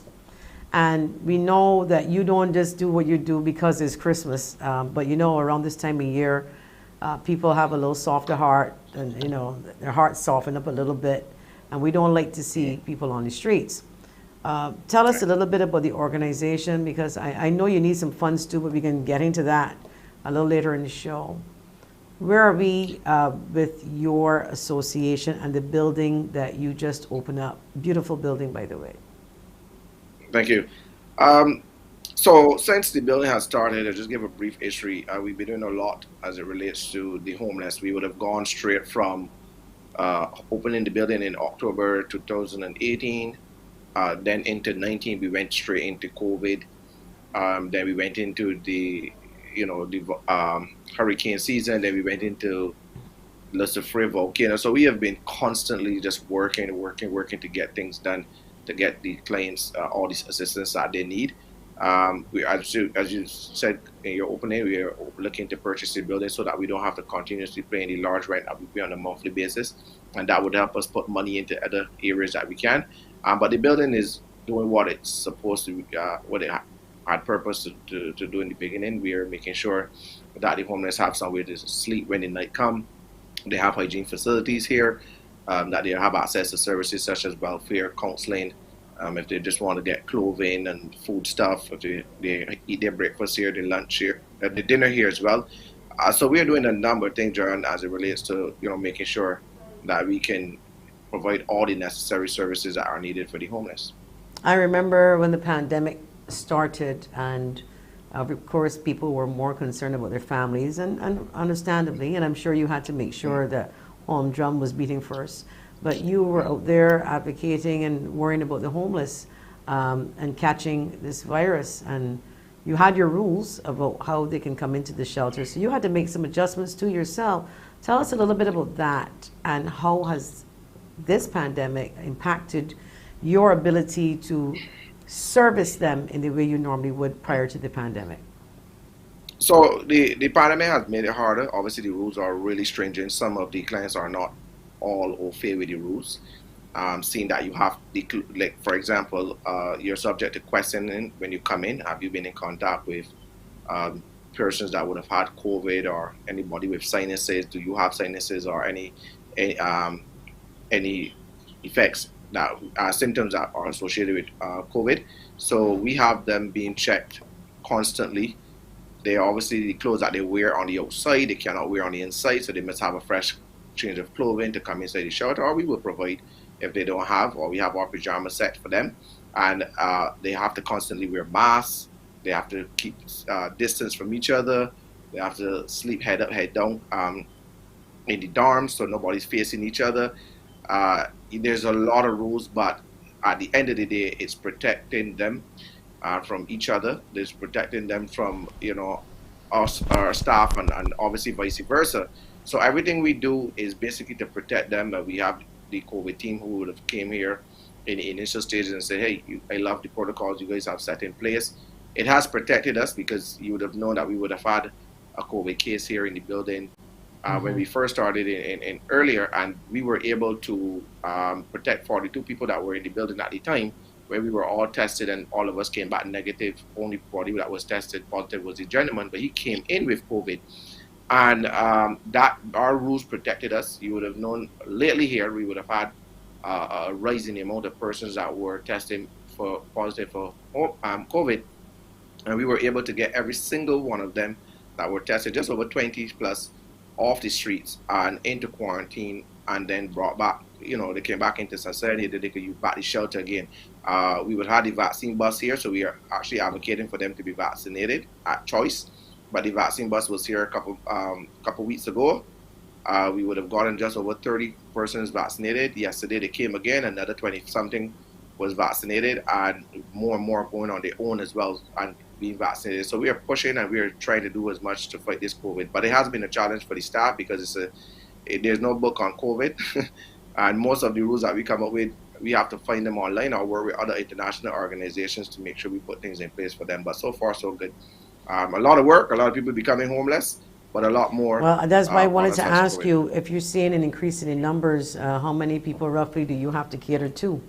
[SPEAKER 1] and we know that you don't just do what you do because it's Christmas, but you know, around this time of year, people have a little softer heart, and you know, their hearts soften up a little bit, and we don't like to see people on the streets. Tell us a little bit about the organization, because I know you need some funds too, but we can get into that a little later in the show. Where are we with your association and the building that you just opened up? Beautiful building, by the way.
[SPEAKER 4] Thank you. So since the building has started, I'll just give a brief history. We've been doing a lot as it relates to the homeless. We would have gone straight from opening the building in October 2018, then into 19, we went straight into COVID. Then we went into the hurricane season. Then we went into the SAFFREY volcano. So we have been constantly just working to get things done, to get the clients all this assistance that they need. As you said in your opening, we are looking to purchase the building so that we don't have to continuously pay any large rent that we pay on a monthly basis, and that would help us put money into other areas that we can. But the building is doing what it's supposed to, what it had purpose to do in the beginning. We are making sure that the homeless have somewhere to sleep when the night come. They have hygiene facilities here, that they have access to services such as welfare, counseling, if they just want to get clothing and food stuff, if they eat their breakfast here, their lunch here, the dinner here as well. So we are doing a number of things, Jaron, as it relates to making sure that we can provide all the necessary services that are needed for the homeless.
[SPEAKER 1] I remember when the pandemic started, and of course people were more concerned about their families, and understandably, and I'm sure you had to make sure that home drum was beating first, but you were out there advocating and worrying about the homeless, and catching this virus, and you had your rules about how they can come into the shelter, so you had to make some adjustments to yourself. Tell us a little bit about that, and how has this pandemic impacted your ability to service them in the way you normally would prior to the pandemic?
[SPEAKER 4] So the pandemic has made it harder. Obviously, the rules are really stringent. Some of the clients are not all au fait with the rules. Seeing that you have, like for example, you're subject to questioning when you come in. Have you been in contact with persons that would have had COVID, or anybody with sinuses? Do you have sinuses, or any effects that symptoms that are associated with COVID? So we have them being checked constantly. They obviously, the clothes that they wear on the outside, they cannot wear on the inside, so they must have a fresh change of clothing to come inside the shelter, or we will provide if they don't have, or we have our pajama set for them. And they have to constantly wear masks. They have to keep distance from each other. They have to sleep head up, head down in the dorms, so nobody's facing each other. There's a lot of rules, but at the end of the day, it's protecting them from each other. It's protecting them from us, our staff, and obviously vice versa. So everything we do is basically to protect them. We have the COVID team who would have came here in the initial stages and said, hey, I love the protocols you guys have set in place. It has protected us, because you would have known that we would have had a COVID case here in the building when we first started in earlier, and we were able to protect 42 people that were in the building at the time, where we were all tested and all of us came back negative. Only body that was tested positive was the gentleman, but he came in with COVID. And that our rules protected us. You would have known lately here, we would have had a rise in the amount of persons that were testing for positive for COVID. And we were able to get every single one of them that were tested, just over 20 plus, off the streets and into quarantine and then brought back, they came back into society, that they could use back the shelter again. We would have the vaccine bus here, so we are actually advocating for them to be vaccinated at choice. But the vaccine bus was here a couple weeks ago. We would have gotten just over 30 persons vaccinated. Yesterday they came again, another 20-something was vaccinated, and more going on their own as well and being vaccinated. So we are pushing and we are trying to do as much to fight this COVID. But it has been a challenge for the staff because there's no book on COVID. And most of the rules that we come up with, we have to find them online or work with other international organizations to make sure we put things in place for them. But so far, so good. A lot of work, a lot of people becoming homeless, but a lot more.
[SPEAKER 1] Well, that's why I wanted to ask you, if you're seeing an increase in numbers, how many people roughly do you have to cater to?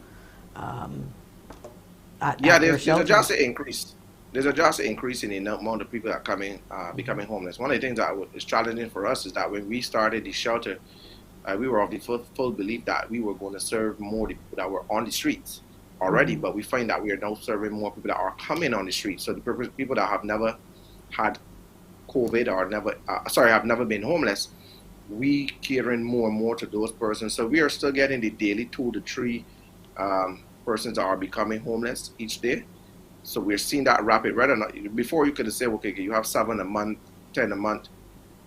[SPEAKER 4] There's a drastic increase. There's a drastic increase in the amount of people that are becoming homeless. One of the things that is challenging for us is that when we started the shelter, we were of the full belief that we were going to serve more the people that were on the streets already, but we find that we are now serving more people that are coming on the streets. So the people that have never had COVID or have never been homeless, we catering more and more to those persons. So we are still getting the daily 2 to 3 persons that are becoming homeless each day. So we're seeing that rapid. Before you could have said, okay, you have 7 a month, 10 a month.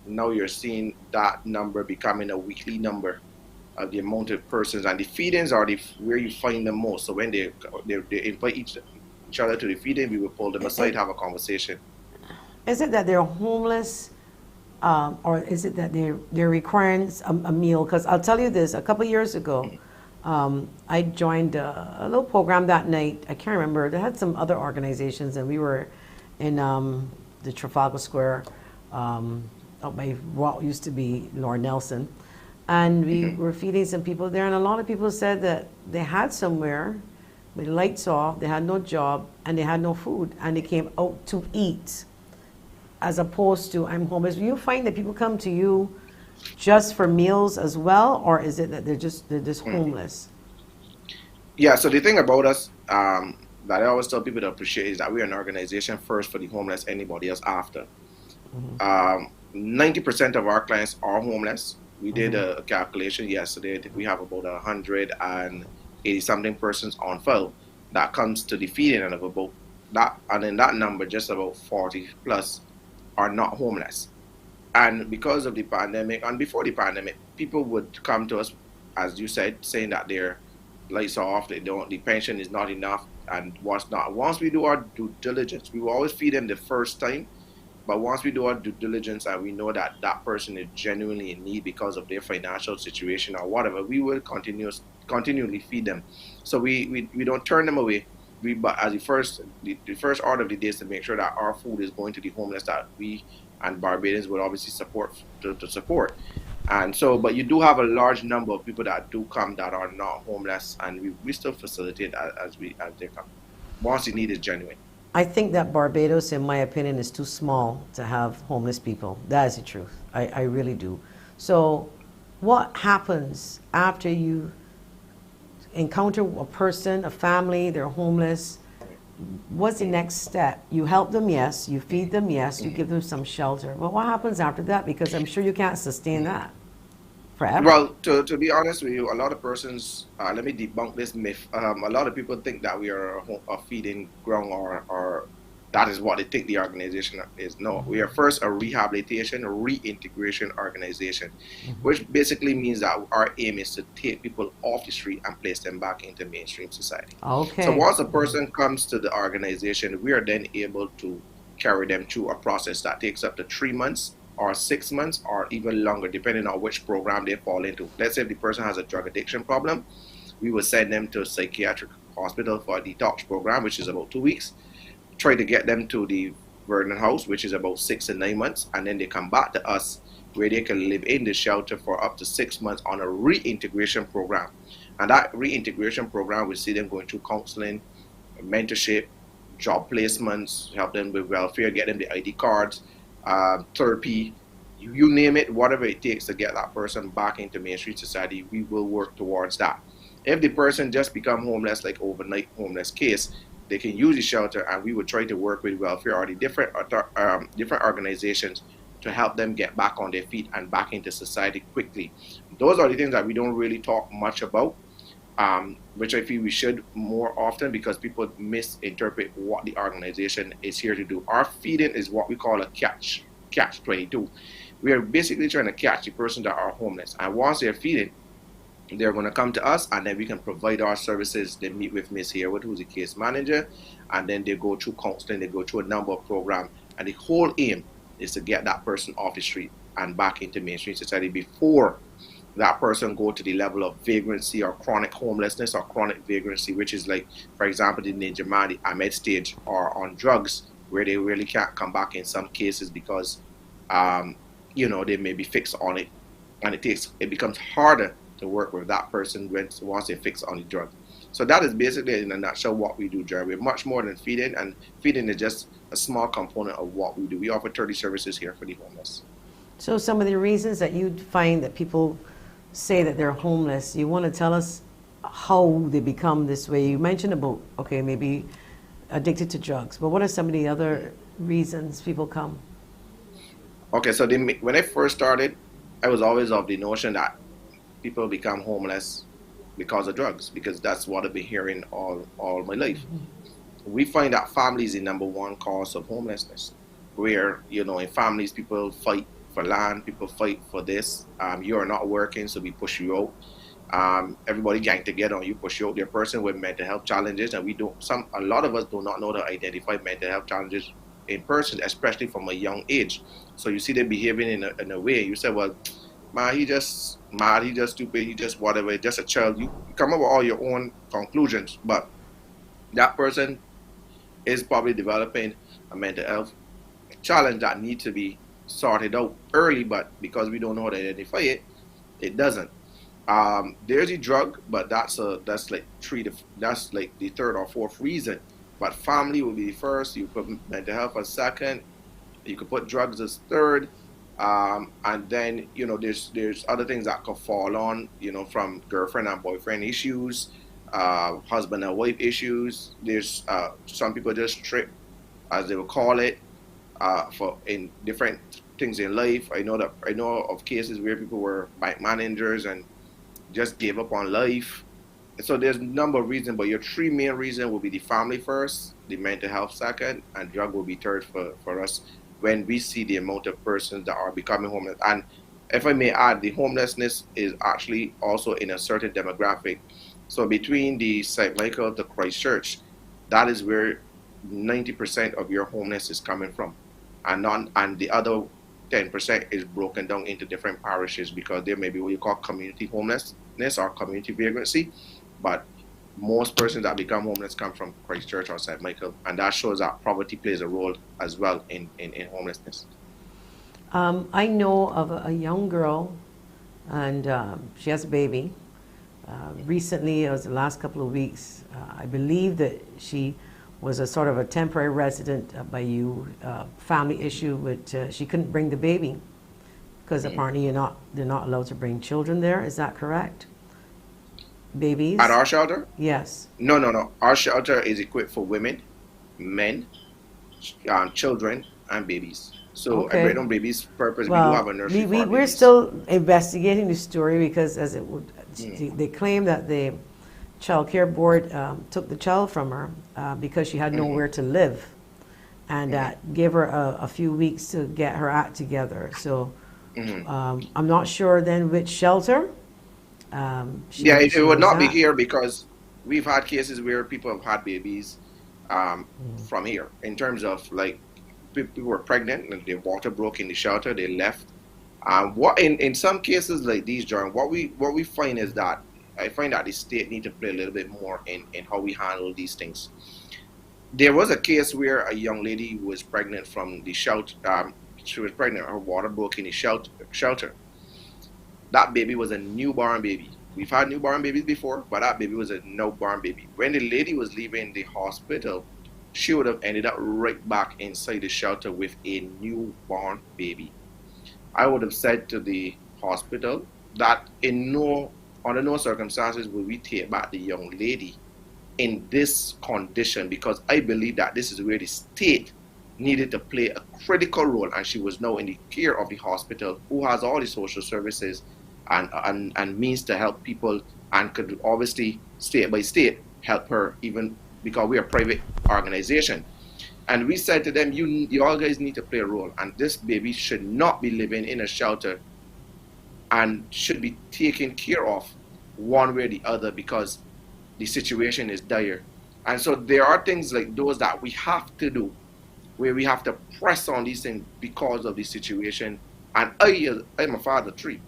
[SPEAKER 4] Now you're seeing that number becoming a weekly number of the amount of persons, and the feedings are where you find them most. So when they invite each other to the feeding, we will pull them aside, have a conversation.
[SPEAKER 1] Is it that they're homeless, or is it that they're requiring a meal? Because I'll tell you this: a couple of years ago, I joined a little program that night. I can't remember. They had some other organizations, and we were in the Trafalgar Square. Up by what used to be Lord Nelson, and we were feeding some people there, and a lot of people said that they had somewhere with the lights off, they had no job, and they had no food, and they came out to eat, as opposed to I'm homeless. Do you find that people come to you just for meals as well, or is it that they're just homeless?
[SPEAKER 4] Yeah, so the thing about us that I always tell people to appreciate is that we're an organization first for the homeless, anybody else after. 90% of our clients are homeless. We did a calculation yesterday. We have about 180 something persons on file that comes to the feeding, and of about that, and in that number, just about 40 plus are not homeless. And because of the pandemic, and before the pandemic, people would come to us, as you said, saying that their lights are off, the pension is not enough, and what's not. Once we do our due diligence, we will always feed them the first time. But once we do our due diligence and we know that that person is genuinely in need because of their financial situation or whatever, we will continually feed them. So we don't turn them away. But as the first order of the day is to make sure that our food is going to the homeless that we and Barbadians would obviously support. And so, but you do have a large number of people that do come that are not homeless, and we still facilitate as they come. Once the need is genuine.
[SPEAKER 1] I think that Barbados, in my opinion, is too small to have homeless people. That is the truth. I really do. So what happens after you encounter a person, a family, they're homeless? What's the next step? You help them, yes. You feed them, yes. You give them some shelter. But what happens after that? Because I'm sure you can't sustain that forever.
[SPEAKER 4] Well, to be honest with you, a lot of persons, let me debunk this myth. A lot of people think that we are a feeding ground or that is what they think the organization is. No, we are first a rehabilitation, reintegration organization, which basically means that our aim is to take people off the street and place them back into mainstream society.
[SPEAKER 1] Okay.
[SPEAKER 4] So once a person comes to the organization, we are then able to carry them through a process that takes up to 3 months or 6 months or even longer, depending on which program they fall into. Let's say if the person has a drug addiction problem, we will send them to a psychiatric hospital for a detox program, which is about 2 weeks. Try to get them to the Vernon House, which is about 6 to 9 months, and then they come back to us where they can live in the shelter for up to 6 months on a reintegration program. And that reintegration program will see them going through counseling, mentorship, job placements, help them with welfare, get them the ID cards, therapy, you name it, whatever it takes to get that person back into mainstream society, we will work towards that. If the person just become homeless, like overnight homeless case, they can use the shelter, and we would try to work with welfare or the different organizations to help them get back on their feet and back into society quickly. Those are the things that we don't really talk much about, which I feel we should more often, because people misinterpret what the organization is here to do. Our feeding is what we call a catch 22. We are basically trying to catch the person that are homeless, and once they're feeding, they're going to come to us, and then we can provide our services. They meet with Miss Harewood, who's the case manager, and then they go through counseling, they go through a number of programs, and the whole aim is to get that person off the street and back into mainstream society before that person go to the level of vagrancy or chronic homelessness or chronic vagrancy, which is like, for example, the Ninja Man, the Ahmed stage, or on drugs, where they really can't come back in some cases because, they may be fixed on it, and it becomes harder to work with that person once they fix on the drug. So that is basically, in a nutshell, what we do, Jerry. We're much more than feeding, and feeding is just a small component of what we do. We offer 30 services here for the homeless.
[SPEAKER 1] So some of the reasons that you find that people say that they're homeless, you want to tell us how they become this way? You mentioned about, okay, maybe addicted to drugs, but what are some of the other reasons people come?
[SPEAKER 4] Okay, so when I first started, I was always of the notion that people become homeless because of drugs, because that's what I've been hearing all my life. We find that family is the number one cause of homelessness, where, in families, people fight for land, people fight for this. You are not working, so we push you out. Everybody gang together on you, push you out. They're a person with mental health challenges, and a lot of us do not know to identify mental health challenges in person, especially from a young age. So you see them behaving in a way, you say, well, man, he just mad, he just stupid, he just whatever, just a child. You come up with all your own conclusions, but that person is probably developing a mental health challenge that needs to be sorted out early, but because we don't know how to identify it, it doesn't. There's a drug, but that's like the third or fourth reason. But family will be the first. You put mental health as second. You could put drugs as third. And then, there's other things that could fall on, from girlfriend and boyfriend issues, husband and wife issues. There's some people just trip, as they would call it, in different things in life. I know of cases where people were bank managers and just gave up on life. So there's a number of reasons, but your three main reasons will be the family first, the mental health second, and drug will be third for us when we see the amount of persons that are becoming homeless. And if I may add, the homelessness is actually also in a certain demographic. So between the St. Michael to Christchurch, that is where 90% of your homeless is coming from. And the other 10% is broken down into different parishes, because there may be what you call community homelessness or community vagrancy. But most persons that become homeless come from Christchurch or St. Michael, and that shows that poverty plays a role as well in homelessness.
[SPEAKER 1] I know of a young girl, and she has a baby. Recently, it was the last couple of weeks, I believe that she was a sort of a temporary resident by you, family issue, but she couldn't bring the baby because apparently they're not allowed to bring children there. Is that correct? Babies?
[SPEAKER 4] At our shelter?
[SPEAKER 1] Yes.
[SPEAKER 4] No. Our shelter is equipped for women, men, children, and babies. So
[SPEAKER 1] Okay.
[SPEAKER 4] I bring on babies' purpose.
[SPEAKER 1] Well,
[SPEAKER 4] we do have a nursery for our
[SPEAKER 1] we're
[SPEAKER 4] babies.
[SPEAKER 1] still investigating the story because they claim that the child care board took the child from her because she had nowhere to live, and that gave her a few weeks to get her act together. So I'm not sure then which shelter.
[SPEAKER 4] It would not be here, because we've had cases where people have had babies from here. In terms of like people were pregnant and their water broke in the shelter, they left. What in some cases like these, John, what we find is that I find that the state need to play a little bit more in how we handle these things. There was a case where a young lady was pregnant from the shelter. She was pregnant, her water broke in the shelter. That baby was a newborn baby. We've had newborn babies before, but that baby was a newborn baby. When the lady was leaving the hospital, she would have ended up right back inside the shelter with a newborn baby. I would have said to the hospital that under no circumstances will we take back the young lady in this condition, because I believe that this is where the state needed to play a critical role, and she was now in the care of the hospital, who has all the social services and means to help people, and could obviously state by state help her, even because we are a private organization. And we said to them, you all guys need to play a role, and this baby should not be living in a shelter and should be taken care of one way or the other, because the situation is dire. And so there are things like those that we have to do, where we have to press on these things because of the situation. And I'm a father three.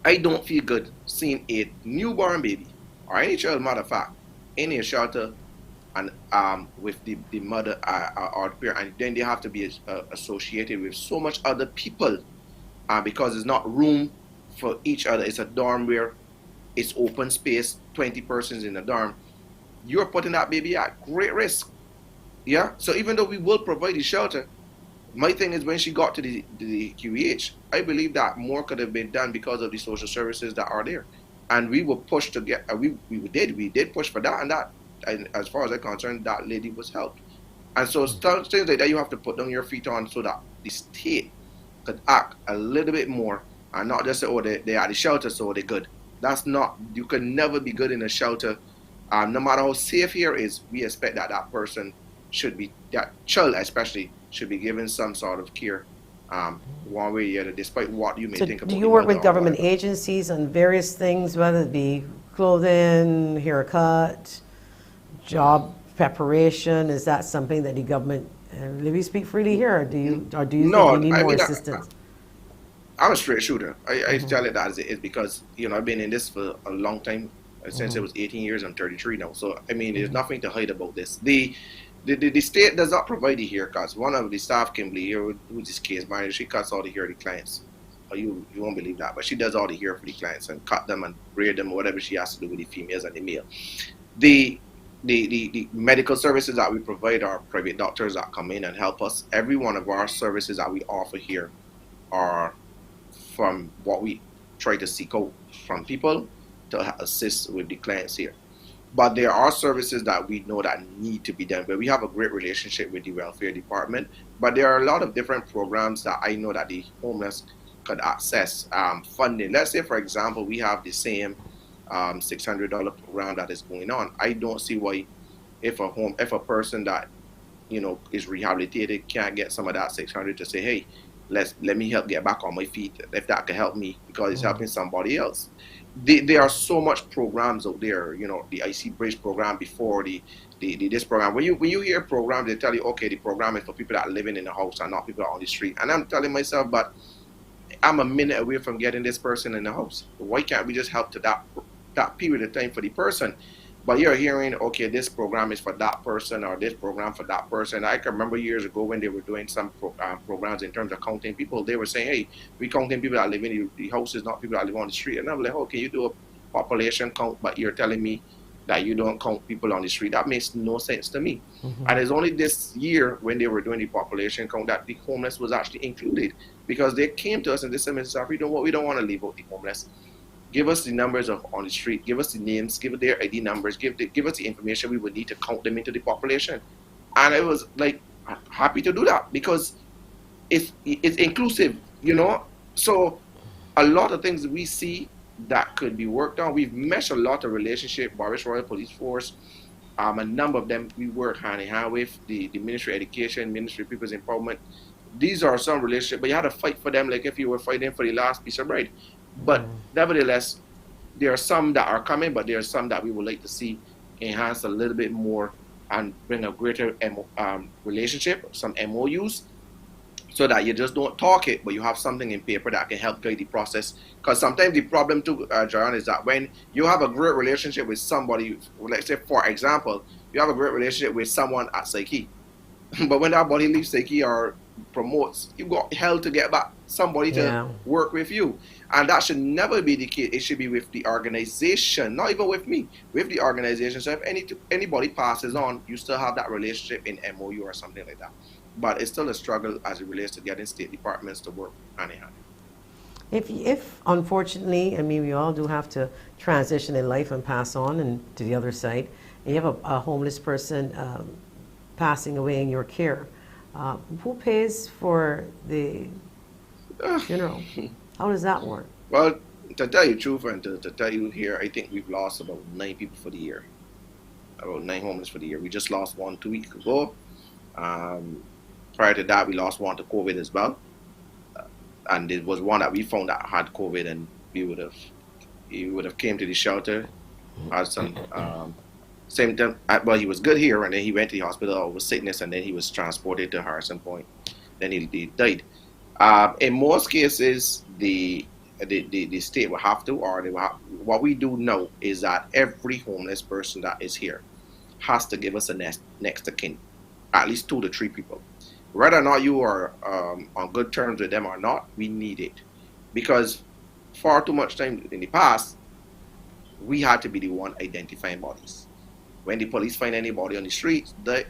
[SPEAKER 4] I don't feel good seeing a newborn baby or any child, matter of fact, in a shelter and with the mother or the parent, and then they have to be associated with so much other people because there's not room for each other. It's a dorm where it's open space, 20 persons in a dorm. You're putting that baby at great risk. Yeah. So even though we will provide the shelter, my thing is when she got to the QEH, I believe that more could have been done because of the social services that are there, and we were pushed to get. We did push for that, and as far as I'm concerned, that lady was helped. And so things like that you have to put down your feet on, so that the state could act a little bit more and not just say, oh, they are the shelter, so they're good. That's not. You can never be good in a shelter. No matter how safe here is, we expect that that person should be, that child especially, should be given some sort of care, one way or the other, despite what you may think about.
[SPEAKER 1] Do you work with government agencies on various things, whether it be clothing, haircut, job preparation? Is that something that the government, let me speak freely here, do you think you need more assistance?
[SPEAKER 4] I'm a straight shooter. I tell it as it is, because I've been in this for a long time. Since it was 18 years, I'm 33 now. So I mean, there's nothing to hide about this. The state does not provide the haircuts. One of the staff, Kimberly here, who's this case manager, she cuts all the hair of the clients. You won't believe that, but she does all the hair for the clients and cut them and braid them, whatever she has to do with the females and the male. The medical services that we provide are private doctors that come in and help us. Every one of our services that we offer here are from what we try to seek out from people to assist with the clients here. But there are services that we know that need to be done, but we have a great relationship with the welfare department. But there are a lot of different programs that I know that the homeless could access funding. Let's say, for example, we have the same $600 program that is going on. I don't see why, if a person that is rehabilitated can't get some of that $600 to say, hey, let me help get back on my feet, if that could help me, because it's helping somebody else. There are so much programs out there, the IC Bridge program before this program. When you hear programs, they tell you, okay, the program is for people that are living in a house and not people on the street. And I'm telling myself, but I'm a minute away from getting this person in the house. Why can't we just help to that period of time for the person? But you're hearing, okay, this program is for that person, or this program for that person. I can remember years ago when they were doing some programs in terms of counting people. They were saying, hey, we counting people that live in the houses, not people that live on the street. And I'm like, okay, you do a population count, but you're telling me that you don't count people on the street. That makes no sense to me. And it's only this year, when they were doing the population count, that the homeless was actually included, because they came to us and they said, Mr. SAFFREY, we don't want to leave out the homeless. Give us the numbers on the street, give us the names, give their ID numbers, give us the information we would need to count them into the population. And I was like, happy to do that, because it's inclusive, So a lot of things we see that could be worked on. We've meshed a lot of relationship, Barbados Royal Police Force, a number of them we work hand in hand with, the Ministry of Education, Ministry of People's Empowerment. These are some relationships, but you had to fight for them like if you were fighting for the last piece of bread. But nevertheless, there are some that are coming, but there are some that we would like to see enhance a little bit more and bring a greater relationship, some MOUs, so that you just don't talk it, but you have something in paper that can help guide the process. Because sometimes the problem too, John, is that when you have a great relationship with somebody, let's say, for example, you have a great relationship with someone at Psyche, but when that body leaves Psyche or promotes, you've got hell to get back somebody to work with you. And that should never be the case. It should be with the organization, not even with me, with the organization. So if anybody passes on, you still have that relationship in MOU or something like that. But it's still a struggle as it relates to getting state departments to work hand in hand.
[SPEAKER 1] If unfortunately, I mean, we all do have to transition in life and pass on and to the other side, and you have a homeless person passing away in your care, Who pays for the funeral? How does that work?
[SPEAKER 4] Well, to tell you the truth and to tell you here, I think we've lost about 9 people for the year. About 9 homeless for the year. We just lost one 2 weeks ago. Prior to that, we lost one to COVID as well. And it was one that we found that had COVID, and he would have came to the shelter, had some symptom. Well, he was good here, and then he went to the hospital with sickness, and then he was transported to Harrison Point. Then he died. In most cases, the state will have to, or they will have, what we do know is that every homeless person that is here has to give us a next of kin, at least 2 to 3 people. Whether or not you are on good terms with them or not, we need it. Because far too much time in the past, we had to be the one identifying bodies. When the police find anybody on the streets that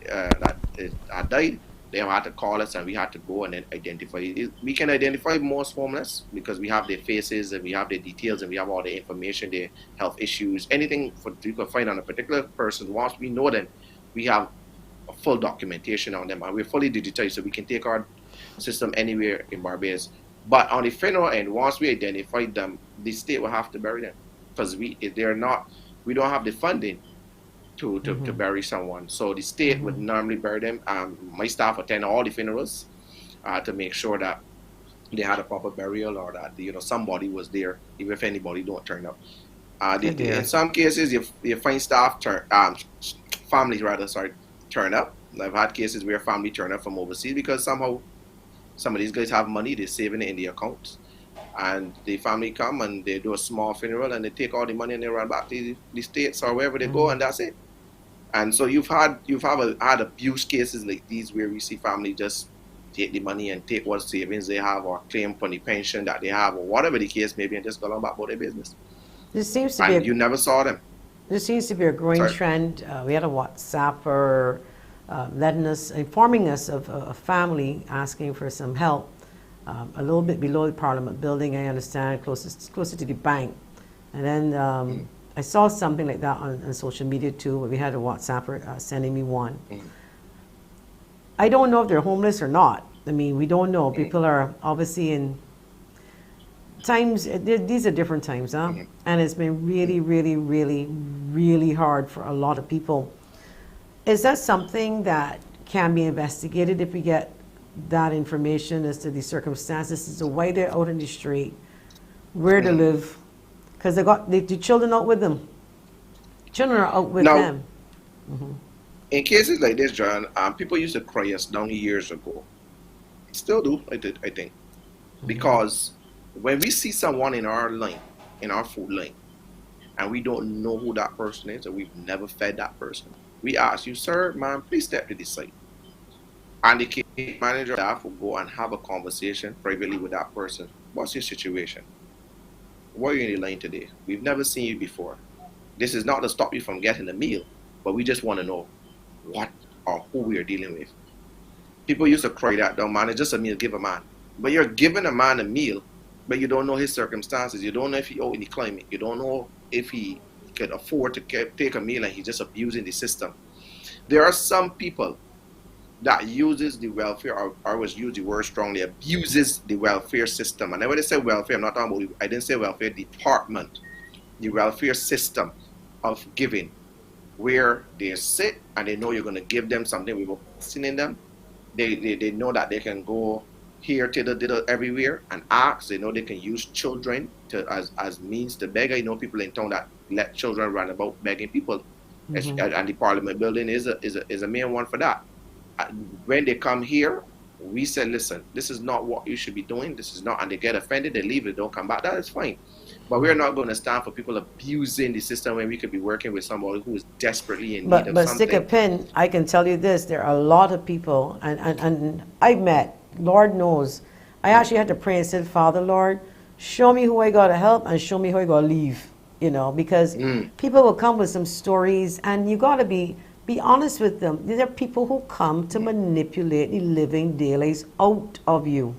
[SPEAKER 4] had died, they had to call us and we had to go and then identify it. We can identify most homeless because we have their faces and we have their details and we have all the information, their health issues, anything you can find on a particular person. Once we know them, we have a full documentation on them, and we're fully digitized, so we can take our system anywhere in Barbados. But on the funeral end, once we identify them, the state will have to bury them because we don't have the funding to bury someone. So the state would normally bury them. My staff attend all the funerals to make sure that they had a proper burial, or that somebody was there, even if anybody don't turn up. In some cases, you find staff families turn up. I've had cases where family turn up from overseas because somehow some of these guys have money, they're saving it in the accounts, and the family come and they do a small funeral and they take all the money and they run back to the States or wherever they go, and that's it. And so you've had abuse cases like these where we see family just take the money and take what savings they have or claim for the pension that they have or whatever the case may be and just go on back about their business. You never saw them.
[SPEAKER 1] There seems to be a growing trend. We had a WhatsApper informing us of a family asking for some help a little bit below the Parliament building, I understand, closer to the bank. And then I saw something like that on social media too, where we had a WhatsApper sending me one. I don't know if they're homeless or not. I mean, we don't know. People are obviously in times, these are different times, huh? And it's been really, really, really, really hard for a lot of people. Is that something that can be investigated if we get that information as to the circumstances as to why they're out in the street, where to live? Because they got the children out with them. Children are out with them.
[SPEAKER 4] In cases like this, John, people used to cry us down years ago. Still do, I think. Because when we see someone in our line, in our food line, and we don't know who that person is, or we've never fed that person, we ask you, sir, ma'am, please step to this side. And the case manager staff will go and have a conversation privately with that person. What's your situation? Why are you in the line today? We've never seen you before. This is not to stop you from getting a meal, but we just want to know what or who we are dealing with. People used to cry that down, man, it's just a meal, give a man. But you're giving a man a meal, but you don't know his circumstances. You don't know if he out in the climate. You don't know if he could afford to take a meal and he's just abusing the system. There are some people that uses the welfare, I was use the word strongly, abuses the welfare system. And when I say welfare, I'm not talking about, I didn't say welfare department, the welfare system of giving, where they sit and they know you're going to give them something without questioning them. They know that they can go here, to everywhere and ask. They know they can use children as means to beg. I know people in town that let children run about begging people. And the Parliament building is a main one for that. When they come here, we say, listen, this is not what you should be doing. This is not, and they get offended, they leave, they don't come back. That is fine. But we're not going to stand for people abusing the system when we could be working with somebody who is desperately in need of something.
[SPEAKER 1] But stick a pin, I can tell you this, there are a lot of people, and I've met, Lord knows, I actually had to pray and said, Father, Lord, show me who I got to help and show me who I got to leave, because people will come with some stories, and you got to be honest with them. These are people who come to manipulate the living daylights out of you.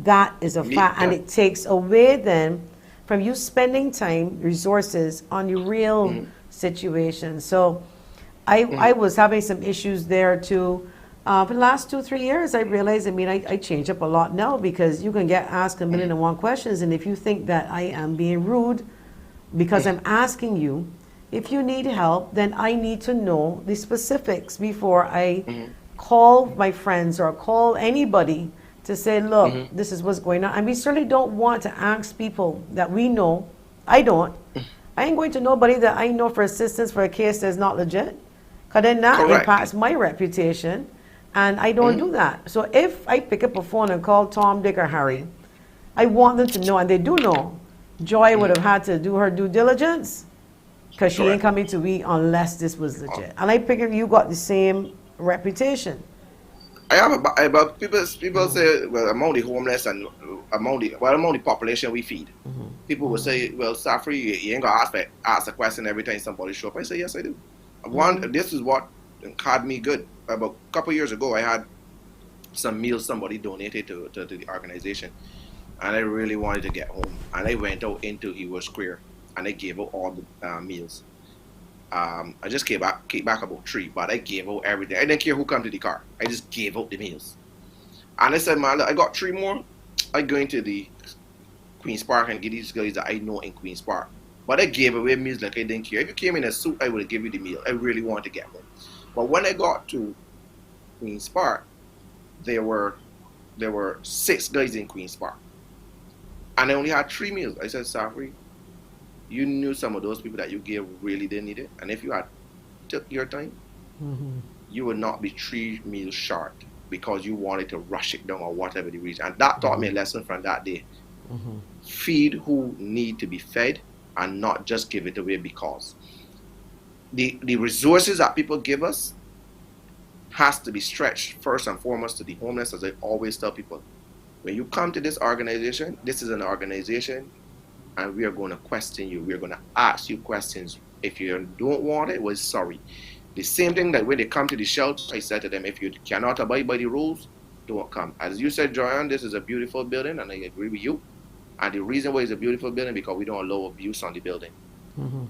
[SPEAKER 1] That is a fact. And it takes away then from you spending time, resources on your real situation. So I was having some issues there too. For the last 2, 3 years, I realized, I changed up a lot now because you can get asked a million and one questions. And if you think that I am being rude because I'm asking you, if you need help, then I need to know the specifics before I call my friends or call anybody to say, look, this is what's going on. And we certainly don't want to ask people that we know. I don't. I ain't going to nobody that I know for assistance for a case that's not legit. Because then that
[SPEAKER 4] Correct.
[SPEAKER 1] impacts my reputation. And I don't do that. So if I pick up a phone and call Tom, Dick, or Harry, I want them to know, and they do know, Joy would have had to do her due diligence because she ain't coming to me unless this was legit. And I figure you got the same reputation.
[SPEAKER 4] I have about people say, well, among the homeless and among the population we feed, people will say, well, SAFFREY, you ain't gonna ask a question every time somebody show up. I say, yes, I do. This is what had me good. About a couple years ago, I had some meals somebody donated to the organization, and I really wanted to get home. And I went out into Ewa Square, and I gave out all the meals. I just came back about 3, but I gave out everything. I didn't care who come to the car. I just gave out the meals. And I said, man, I got 3 more. I go into the Queen's Park and get these guys that I know in Queen's Park. But I gave away meals like I didn't care. If you came in a suit, I would have given you the meal. I really wanted to get home. But when I got to Queen's Park, there were 6 guys in Queen's Park. And I only had 3 meals. I said, SAFFREY, you knew some of those people that you gave really didn't need it. And if you had took your time, you would not be 3 meals short because you wanted to rush it down or whatever the reason. And that taught me a lesson from that day. Feed who need to be fed and not just give it away because. The resources that people give us has to be stretched first and foremost to the homeless, as I always tell people. When you come to this organization, this is an organization, and we are going to question you. We are going to ask you questions. If you don't want it, well, sorry. The same thing that when they come to the shelter, I said to them, if you cannot abide by the rules, don't come. As you said, Joanne, this is a beautiful building, and I agree with you. And the reason why it's a beautiful building because we don't allow abuse on the building.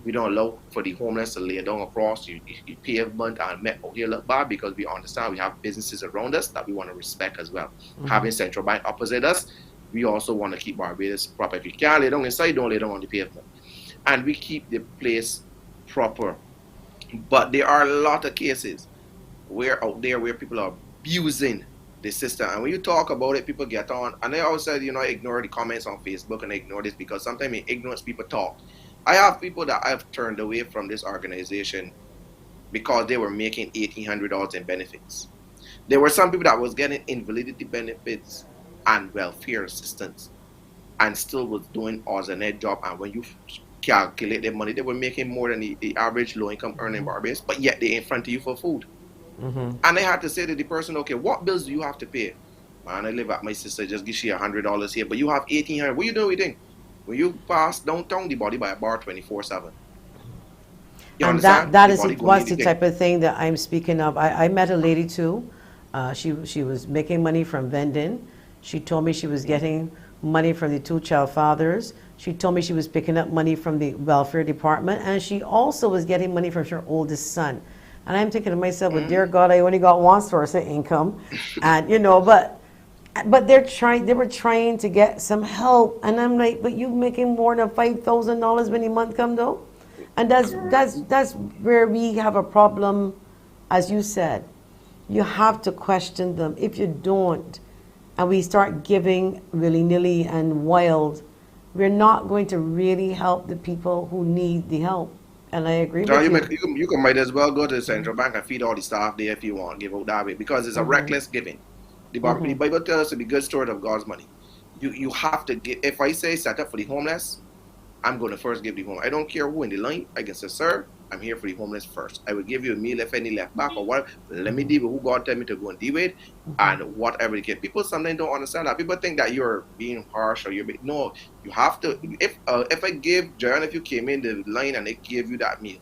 [SPEAKER 4] We don't allow for the homeless to lay down across the pavement and make out here look bad because we understand we have businesses around us that we want to respect as well. Having Central Bank opposite us, we also want to keep Barbados proper. If you can't lay down inside, don't lay down on the pavement. And we keep the place proper. But there are a lot of cases where people are abusing the system. And when you talk about it, people get on. And I always said, I ignore the comments on Facebook and I ignore this because sometimes in ignorance people talk. I have people that I've turned away from this organization because they were making $1,800 in benefits. There were some people that was getting invalidity benefits and welfare assistance and still was doing odds and end job. And when you calculate their money, they were making more than the average low-income earner in Barbados, but yet they in front of you for food. And I had to say to the person, okay, what bills do you have to pay? Man, I live at my sister, just give she $100 here, but you have $1,800. What you doing with it? When you pass downtown, the body by a bar 24/7.
[SPEAKER 1] And that was the type of thing that I'm speaking of. I met a lady too. She was making money from vending. She told me she was getting money from the 2 child fathers. She told me she was picking up money from the welfare department, and she also was getting money from her oldest son. And I'm thinking to myself, well, dear God, I only got one source of income, and but they were trying to get some help, and I'm like, but you making more than $5,000 when the month come though, and that's where we have a problem. As you said, you have to question them. If you don't, and we start giving willy-nilly and wild, we're not going to really help the people who need the help. And I agree with you.
[SPEAKER 4] You might as well go to the Central Bank and feed all the staff there if you want, give out that way, because it's a reckless giving. The Bible tells us to be good steward of God's money. You have to give. If I say set up for the homeless, I'm going to first give the homeless. I don't care who in the line. I can say, sir, I'm here for the homeless first. I will give you a meal if any left back or whatever. Let me deal with who God tell me to go and deal with, and whatever the case. People sometimes don't understand that. People think that you're being harsh or no. You have to. If I give John, if you came in the line and they gave you that meal,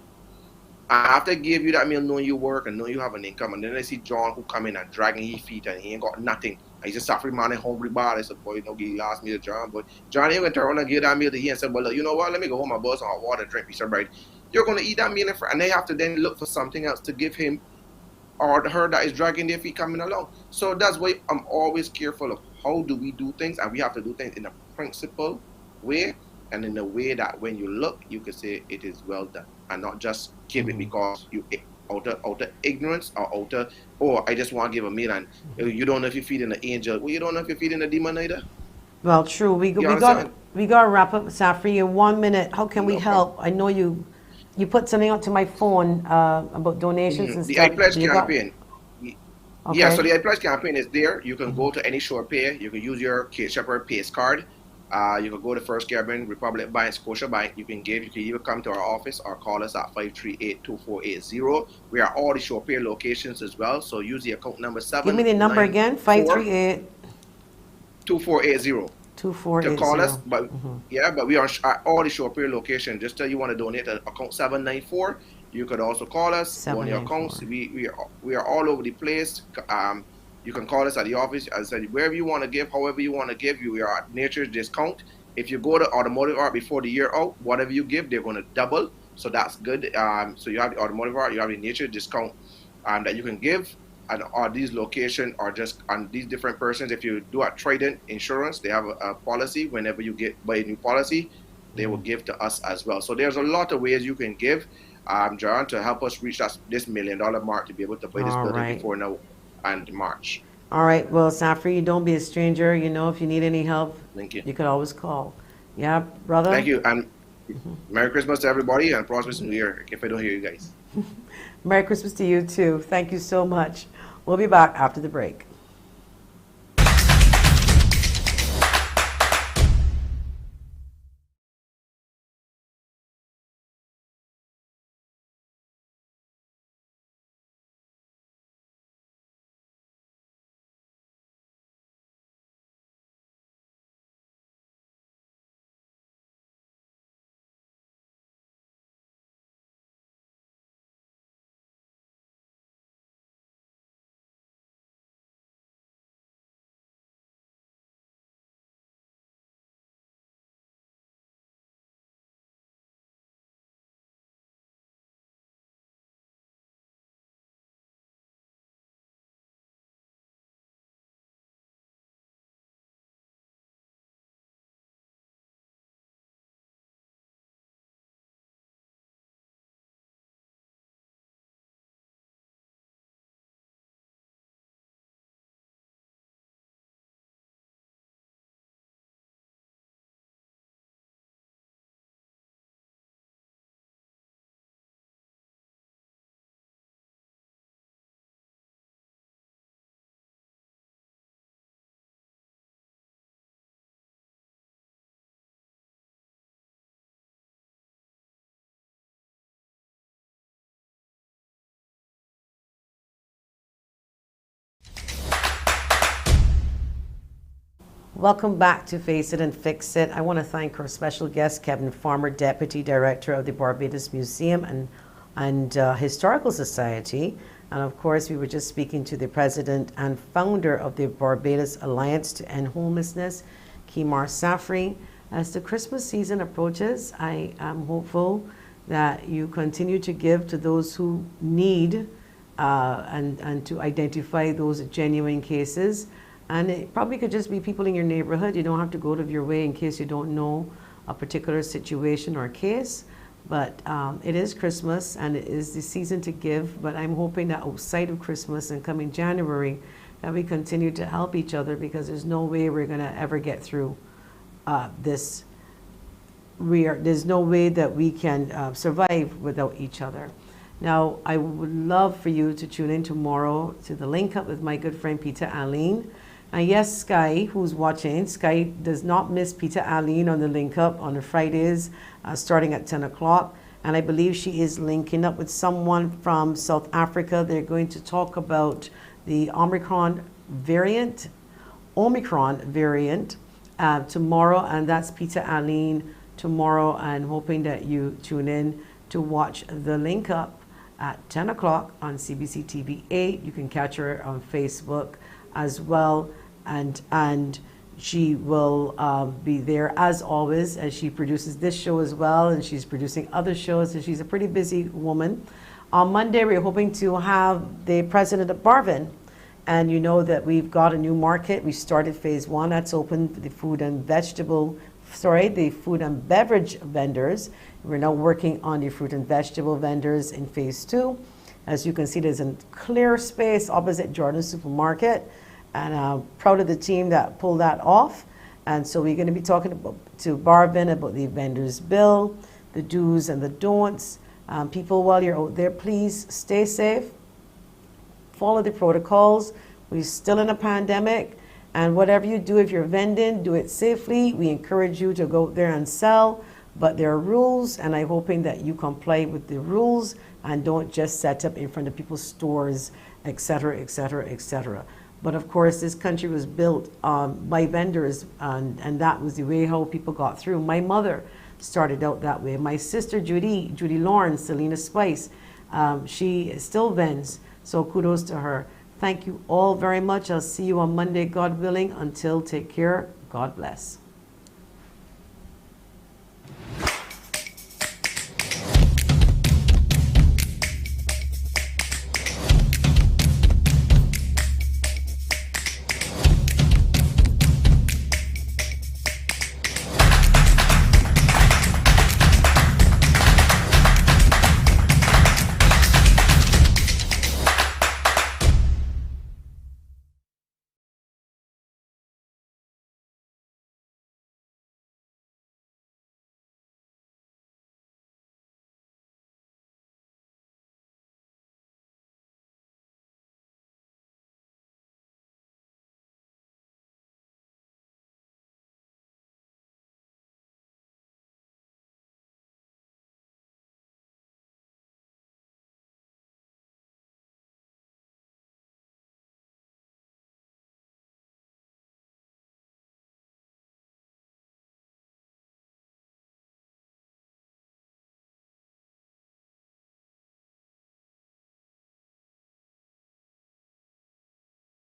[SPEAKER 4] after I gave you that meal, knowing you work and knowing you have an income, and then I see John who come in and dragging his feet and he ain't got nothing. I just SAFFREY man in hungry bar. I said, boy, he asked me to John, but John ain't gonna turn around and give that meal to him and say, well, you know what? Let me go home and boil some hot water, drink. He said, right, you're gonna eat that meal and they have to then look for something else to give him or her that is dragging their feet coming along. So that's why I'm always careful of how do we do things, and we have to do things in a principled way, and in a way that when you look, you can say it is well done, and not just give it because you out of ignorance, or I just want to give a meal, and you don't know if you're feeding an angel. Well, you don't know if you're feeding a demon either.
[SPEAKER 1] Well, true. We got to wrap up, SAFFREY, in 1 minute. How can we help? I know you put something out to my phone about donations and
[SPEAKER 4] the
[SPEAKER 1] stuff.
[SPEAKER 4] I Pledge campaign.
[SPEAKER 1] Okay.
[SPEAKER 4] Yeah, so the I Pledge campaign is there. You can go to any shore pay. You can use your Kate Shepherd Pace card. You can go to First Caribbean, Republic Bank, Scotia Bank. You can give. You can either come to our office or call us at 538-2480. We are all the shore pay locations as well. So use the account number 7.
[SPEAKER 1] Give me the number again. 538
[SPEAKER 4] 2480.
[SPEAKER 1] 2480.
[SPEAKER 4] To call us, but but we are at all the shore pay locations. Just tell you want to donate to account 794. You could also call us on your accounts. We are all over the place. You can call us at the office. As I said, wherever you want to give, however you want to give, we are at Nature's Discount. If you go to Automotive Art before the year out, whatever you give, they're going to double. So that's good. So you have the Automotive Art, you have the Nature's Discount that you can give. And or these locations are just on these different persons. If you do a Trident Insurance, they have a policy. Whenever you buy a new policy, they will give to us as well. So there's a lot of ways you can give, John, to help us reach this $1 million mark to be able to buy this building before now and March.
[SPEAKER 1] All right. Well, SAFFREY, don't be a stranger. You know, if you need any help,
[SPEAKER 4] thank you.
[SPEAKER 1] You could always call. Yeah, brother.
[SPEAKER 4] Thank you, and Merry Christmas to everybody, and prosperous New Year. If I don't hear you guys.
[SPEAKER 1] Merry Christmas to you too. Thank you so much. We'll be back after the break. Welcome back to Face It and Fix It. I want to thank our special guest, Kevin Farmer, Deputy Director of the Barbados Museum and Historical Society. And of course, we were just speaking to the President and Founder of the Barbados Alliance to End Homelessness, KEMAR SAFFREY. As the Christmas season approaches, I am hopeful that you continue to give to those who need and to identify those genuine cases. And it probably could just be people in your neighborhood. You don't have to go out of your way in case you don't know a particular situation or case. But it is Christmas and it is the season to give. But I'm hoping that outside of Christmas and coming January, that we continue to help each other, because there's no way we're going to ever get through this. There's no way that we can survive without each other. Now, I would love for you to tune in tomorrow to the link up with my good friend Peter Aline. And yes, Sky, who's watching, Sky does not miss Peter Aline on the link up on the Fridays starting at 10 o'clock. And I believe she is linking up with someone from South Africa. They're going to talk about the Omicron variant tomorrow. And that's Peter Aline tomorrow. And hoping that you tune in to watch the link up at 10 o'clock on CBC TV 8. You can catch her on Facebook as well. And she will be there as always, as she produces this show as well, and she's producing other shows, and she's a pretty busy woman. On Monday, we're hoping to have the president of Barvin. And you know that we've got a new market. We started phase 1. That's open for the food and beverage vendors. We're now working on the fruit and vegetable vendors in phase 2. As you can see, there's a clear space opposite Jordan Supermarket. And I'm proud of the team that pulled that off. And so we're going to be talking to Barvin about the vendors bill, the do's and the don'ts. People, while you're out there, please stay safe. Follow the protocols. We're still in a pandemic, and whatever you do, if you're vending, do it safely. We encourage you to go out there and sell, but there are rules, and I'm hoping that you comply with the rules and don't just set up in front of people's stores, etc., etc., etc. But of course, this country was built by vendors, and that was the way how people got through. My mother started out that way. My sister Judy Lawrence, Selena Spice, she still vends. So kudos to her. Thank you all very much. I'll see you on Monday, God willing. Until, take care. God bless.